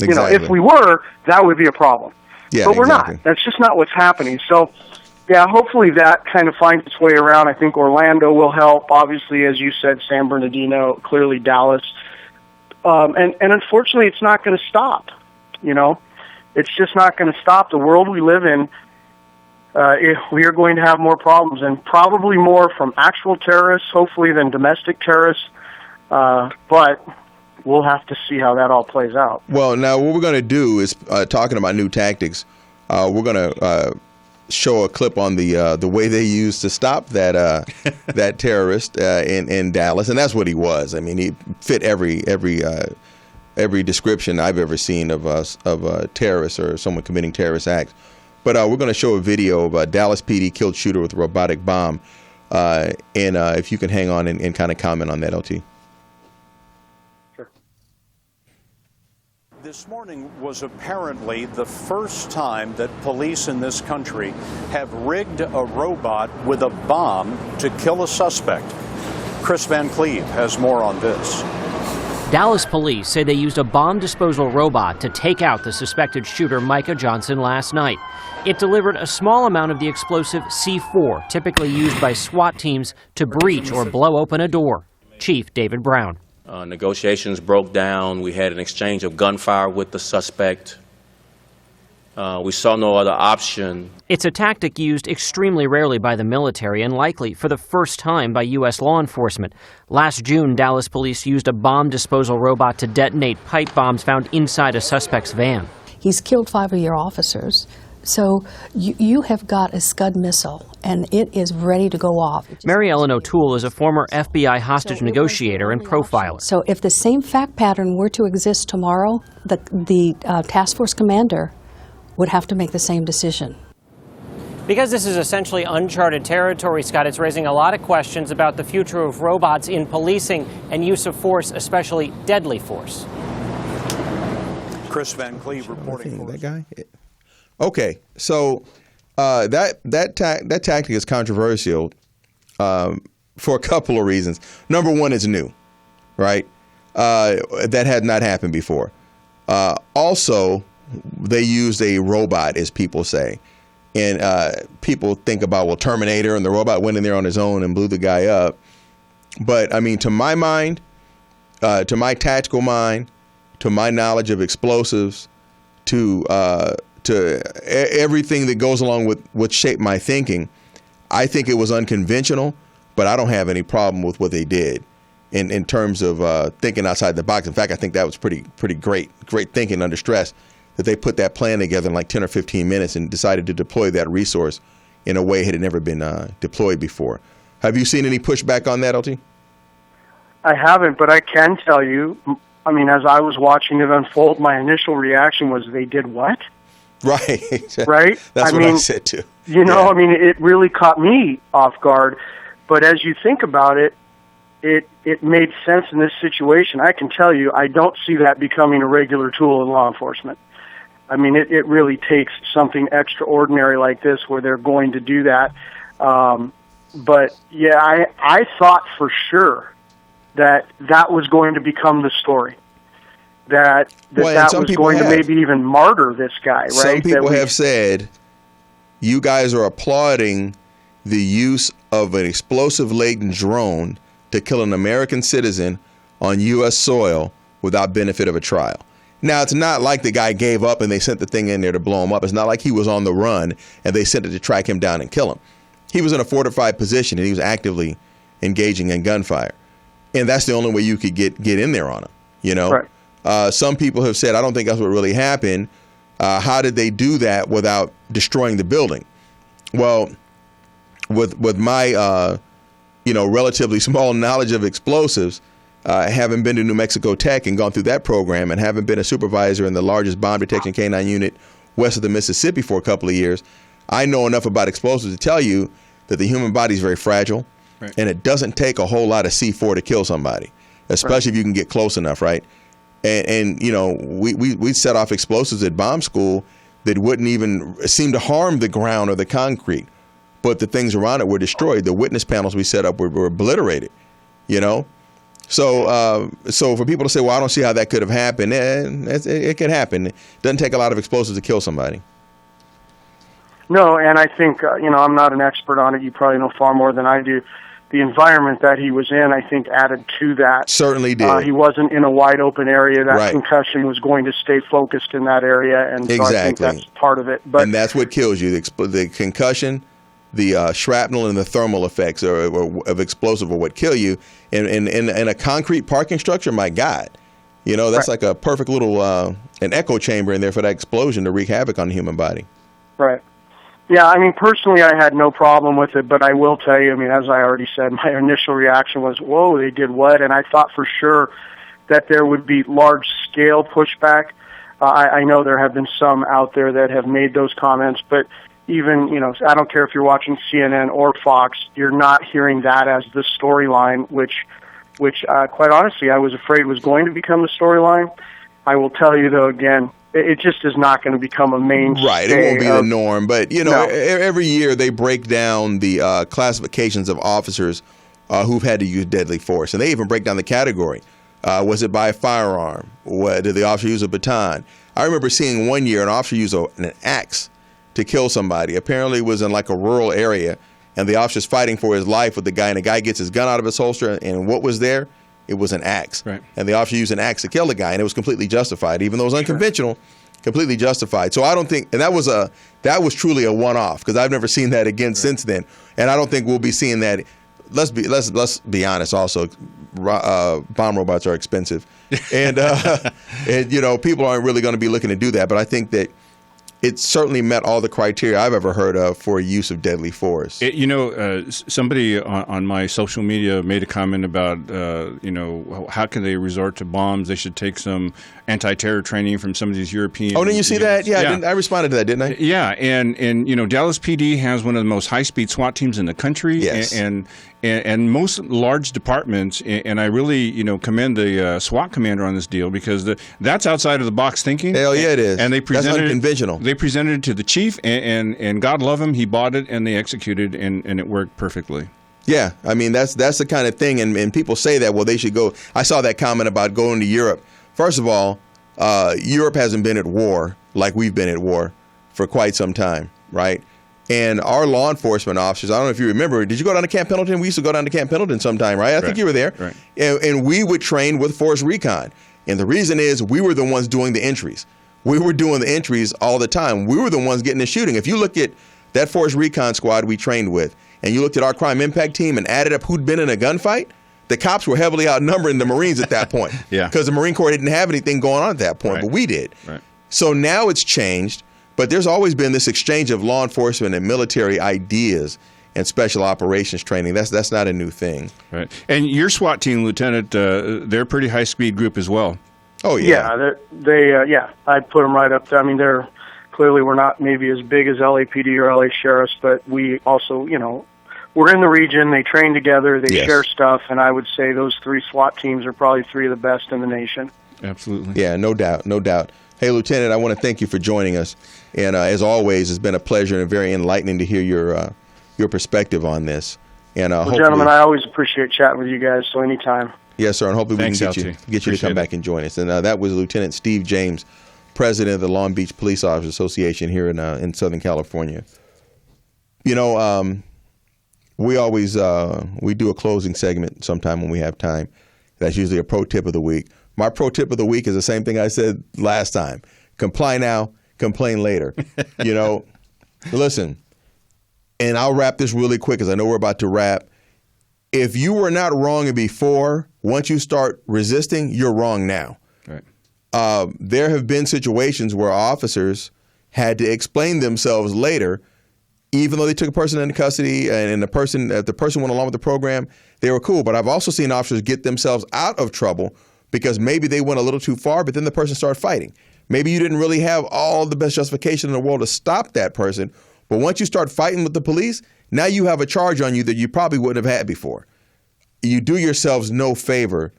Exactly. If we were, that would be a problem. Yeah, but we're not. That's just not what's happening. So, yeah, hopefully that kind of finds its way around. I think Orlando will help. Obviously, as you said, San Bernardino, clearly Dallas. And unfortunately, it's not going to stop. It's just not going to stop. The world we live in, if we are going to have more problems, and probably more from actual terrorists, hopefully, than domestic terrorists. But we'll have to see how that all plays out. Well, now what we're going to do is, talking about new tactics, we're going to show a clip on the way they used to stop that that terrorist in Dallas, and that's what he was. I mean, he fit every description I've ever seen of a terrorist or someone committing terrorist acts. But we're going to show a video of a Dallas PD killed shooter with a robotic bomb, and if you can hang on and kind of comment on that, LT. Sure. This morning was apparently the first time that police in this country have rigged a robot with a bomb to kill a suspect. Chris Van Cleve has more on this. Dallas police say they used a bomb disposal robot to take out the suspected shooter Micah Johnson last night. It delivered a small amount of the explosive C4, typically used by SWAT teams to breach or blow open a door. Chief David Brown. Negotiations broke down. We had an exchange of gunfire with the suspect. We saw no other option. It's a tactic used extremely rarely by the military and likely for the first time by U.S. law enforcement. Last June, Dallas police used a bomb disposal robot to detonate pipe bombs found inside a suspect's van. He's killed 5 of your officers. So you have got a Scud missile, and it is ready to go off. Mary Ellen O'Toole is a former FBI hostage negotiator and profiler. So if the same fact pattern were to exist tomorrow, the task force commander would have to make the same decision. Because this is essentially uncharted territory, Scott, it's raising a lot of questions about the future of robots in policing and use of force, especially deadly force. Chris Van Cleve reporting for that guy. Okay, so that tactic is controversial for a couple of reasons. Number one, it's new, right? That had not happened before. Also, they used a robot, as people say. And people think about, well, Terminator, and the robot went in there on his own and blew the guy up. But, I mean, to my mind, to my tactical mind, to my knowledge of explosives, to everything that goes along with what shaped my thinking, I think it was unconventional, but I don't have any problem with what they did in terms of thinking outside the box. In fact, I think that was pretty great thinking under stress, that they put that plan together in like 10 or 15 minutes and decided to deploy that resource in a way it had never been deployed before. Have you seen any pushback on that, LT? I haven't, but I can tell you, I mean, as I was watching it unfold, my initial reaction was, they did what? Right. Right? That's what I said too. You know, I mean, it really caught me off guard. But as you think about it, it made sense in this situation. I can tell you, I don't see that becoming a regular tool in law enforcement. I mean, it really takes something extraordinary like this where they're going to do that. But, yeah, I thought for sure that was going to become the story. That was going to maybe even martyr this guy, right? Some people have said, you guys are applauding the use of an explosive-laden drone to kill an American citizen on U.S. soil without benefit of a trial. Now, it's not like the guy gave up and they sent the thing in there to blow him up. It's not like he was on the run and they sent it to track him down and kill him. He was in a fortified position and he was actively engaging in gunfire. And that's the only way you could get in there on him, you know? Right. Some people have said, I don't think that's what really happened. How did they do that without destroying the building? Well, with my relatively small knowledge of explosives, having been to New Mexico Tech and gone through that program, and having been a supervisor in the largest bomb detection canine unit west of the Mississippi for a couple of years, I know enough about explosives to tell you that the human body is very fragile, right, and it doesn't take a whole lot of C4 to kill somebody, especially if you can get close enough, right? And you know, we set off explosives at bomb school that wouldn't even seem to harm the ground or the concrete, but the things around it were destroyed. The witness panels we set up were obliterated, you know? So for people to say, well, I don't see how that could have happened, it could happen. It doesn't take a lot of explosives to kill somebody. No, and I think, I'm not an expert on it. You probably know far more than I do. The environment that he was in, I think, added to that. Certainly did. He wasn't in a wide open area. That right. concussion was going to stay focused in that area, and so I think that's part of it. But, and that's what kills you, the concussion, the shrapnel, and the thermal effects of explosive are what kill you. In a concrete parking structure, my God, you know, that's right. Like a perfect little an echo chamber in there for that explosion to wreak havoc on the human body. Right. Yeah, I mean, personally, I had no problem with it, but I will tell you, I mean, as I already said, my initial reaction was, whoa, they did what? And I thought for sure that there would be large-scale pushback. I know there have been some out there that have made those comments, but even, I don't care if you're watching CNN or Fox, you're not hearing that as the storyline, which quite honestly, I was afraid was going to become the storyline. I will tell you, though, again, it just is not going to become a mainstay. Right, it won't be the norm. But, No. every year they break down the classifications of officers who've had to use deadly force. And they even break down the category. Was it by a firearm? Did the officer use a baton? I remember seeing one year an officer use an axe to kill somebody. Apparently it was in like a rural area, and the officer's fighting for his life with the guy, and the guy gets his gun out of his holster, and what was there? It was an axe. Right. And the officer used an axe to kill the guy, and it was completely justified. Even though it was unconventional, completely justified. So I don't think, and that was truly a one-off, because I've never seen that again since then. And I don't think we'll be seeing that. Let's be honest also, bomb robots are expensive. And, people aren't really going to be looking to do that. But I think that it certainly met all the criteria I've ever heard of for use of deadly force. Somebody on my social media made a comment about, how can they resort to bombs? They should take some anti-terror training from some of these European. Oh, didn't you see that? Yeah. I responded to that, didn't I? Yeah, and Dallas PD has one of the most high-speed SWAT teams in the country. Yes. And most large departments, and I really, commend the SWAT commander on this deal, because that's outside of the box thinking. Hell yeah, it is. And they presented that's unconventional. They presented it to the chief, and God love him, he bought it, and they executed, and it worked perfectly. Yeah, I mean that's the kind of thing, and people say that, well, they should go. I saw that comment about going to Europe. First of all, Europe hasn't been at war like we've been at war for quite some time, right? And our law enforcement officers, I don't know if you remember, did you go down to Camp Pendleton? We used to go down to Camp Pendleton sometime, right? I think you were there. Right. And we would train with Force Recon. And the reason is we were the ones doing the entries. We were doing the entries all the time. We were the ones getting the shooting. If you look at that Force Recon squad we trained with, and you looked at our crime impact team and added up who'd been in a gunfight, the cops were heavily outnumbering the Marines at that point. Yeah. Because the Marine Corps didn't have anything going on at that point, Right. but we did. Right. So now it's changed. But there's always been this exchange of law enforcement and military ideas and special operations training. That's not a new thing. Right. And your SWAT team, Lieutenant, they're a pretty high-speed group as well. Oh, yeah. I'd put them right up there. I mean, we're not maybe as big as LAPD or LA Sheriffs, but we also, we're in the region. They train together. They share stuff. And I would say those three SWAT teams are probably three of the best in the nation. Absolutely. Yeah, no doubt, no doubt. Hey, Lieutenant, I want to thank you for joining us. And as always, it's been a pleasure and very enlightening to hear your perspective on this. And well, gentlemen, I always appreciate chatting with you guys, so anytime. Yes, sir, and hopefully Thanks, we can get you to come back and join us. And that was Lieutenant Steve James, President of the Long Beach Police Officers Association here in Southern California. We always we do a closing segment sometime when we have time. That's usually a pro tip of the week. My pro tip of the week is the same thing I said last time. Comply now, complain later. Listen, and I'll wrap this really quick because I know we're about to wrap. If you were not wrong before, once you start resisting, you're wrong now. Right. There have been situations where officers had to explain themselves later, even though they took a person into custody and the person went along with the program, they were cool. But I've also seen officers get themselves out of trouble because maybe they went a little too far, but then the person started fighting. Maybe you didn't really have all the best justification in the world to stop that person, but once you start fighting with the police, now you have a charge on you that you probably wouldn't have had before. You do yourselves no favor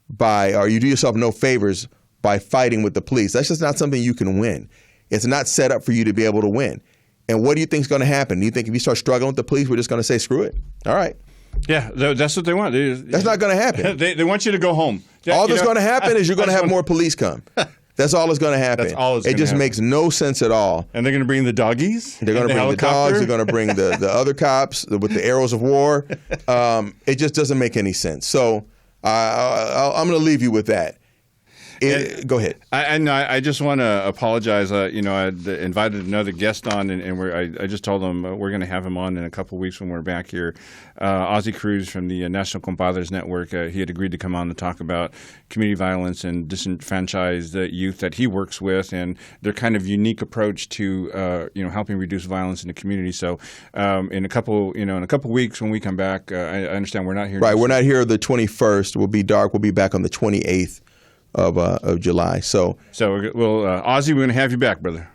you do yourself no favors by fighting with the police. That's just not something you can win. It's not set up for you to be able to win. And what do you think is going to happen? Do you think if you start struggling with the police, we're just going to say, screw it? All right. Yeah, that's what they want. That's not going to happen. They want you to go home. All that's going to happen is you're going to have more police come. That's all that's going to happen. That's all it just makes no sense at all. And they're going to bring the doggies? They're going to bring the dogs. They're going to bring the other cops with the arrows of war. It just doesn't make any sense. So I'm going to leave you with that. Go ahead. I just want to apologize. I invited another guest on, and I just told them we're going to have him on in a couple of weeks when we're back here. Ozzie Cruz from the National Compadres Network. He had agreed to come on to talk about community violence and disenfranchised youth that he works with, and their kind of unique approach to helping reduce violence in the community. So in a couple weeks when we come back, I understand we're not here. Right, we're not here the 21st. We'll be dark. We'll be back on the 28th. Of July. So we'll Ozzie, we're going to have you back, brother.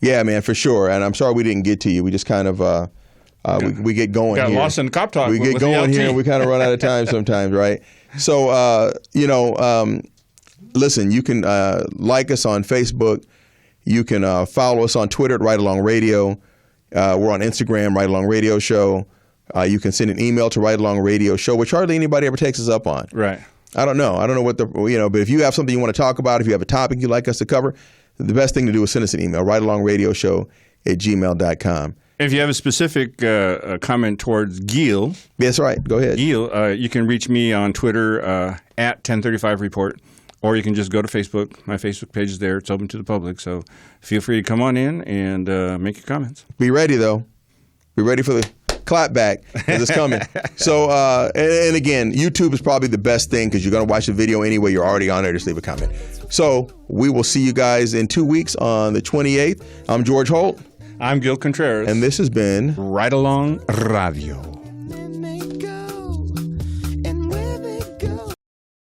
Yeah, man, for sure. And I'm sorry we didn't get to you. We just kind of we get going. Got here. lost in cop talk. We get going here, and we kind of run out of time sometimes, right? So listen, you can like us on Facebook. You can follow us on Twitter at Right Along Radio. We're on Instagram, Right Along Radio Show. You can send an email to Right Along Radio Show, which hardly anybody ever takes us up on. Right. I don't know what but if you have something you want to talk about, if you have a topic you'd like us to cover, the best thing to do is send us an email, rightalongradioshow@gmail.com. If you have a specific comment towards Gil. That's right. Go ahead. Gil, you can reach me on Twitter at 1035report, or you can just go to Facebook. My Facebook page is there. It's open to the public. So feel free to come on in and make your comments. Be ready, though. Be ready for the clap back because it's coming. So, and again, YouTube is probably the best thing because you're going to watch the video anyway. You're already on there. Just leave a comment. So we will see you guys in 2 weeks on the 28th. I'm George Holt. I'm Gil Contreras. And this has been Right Along Radio.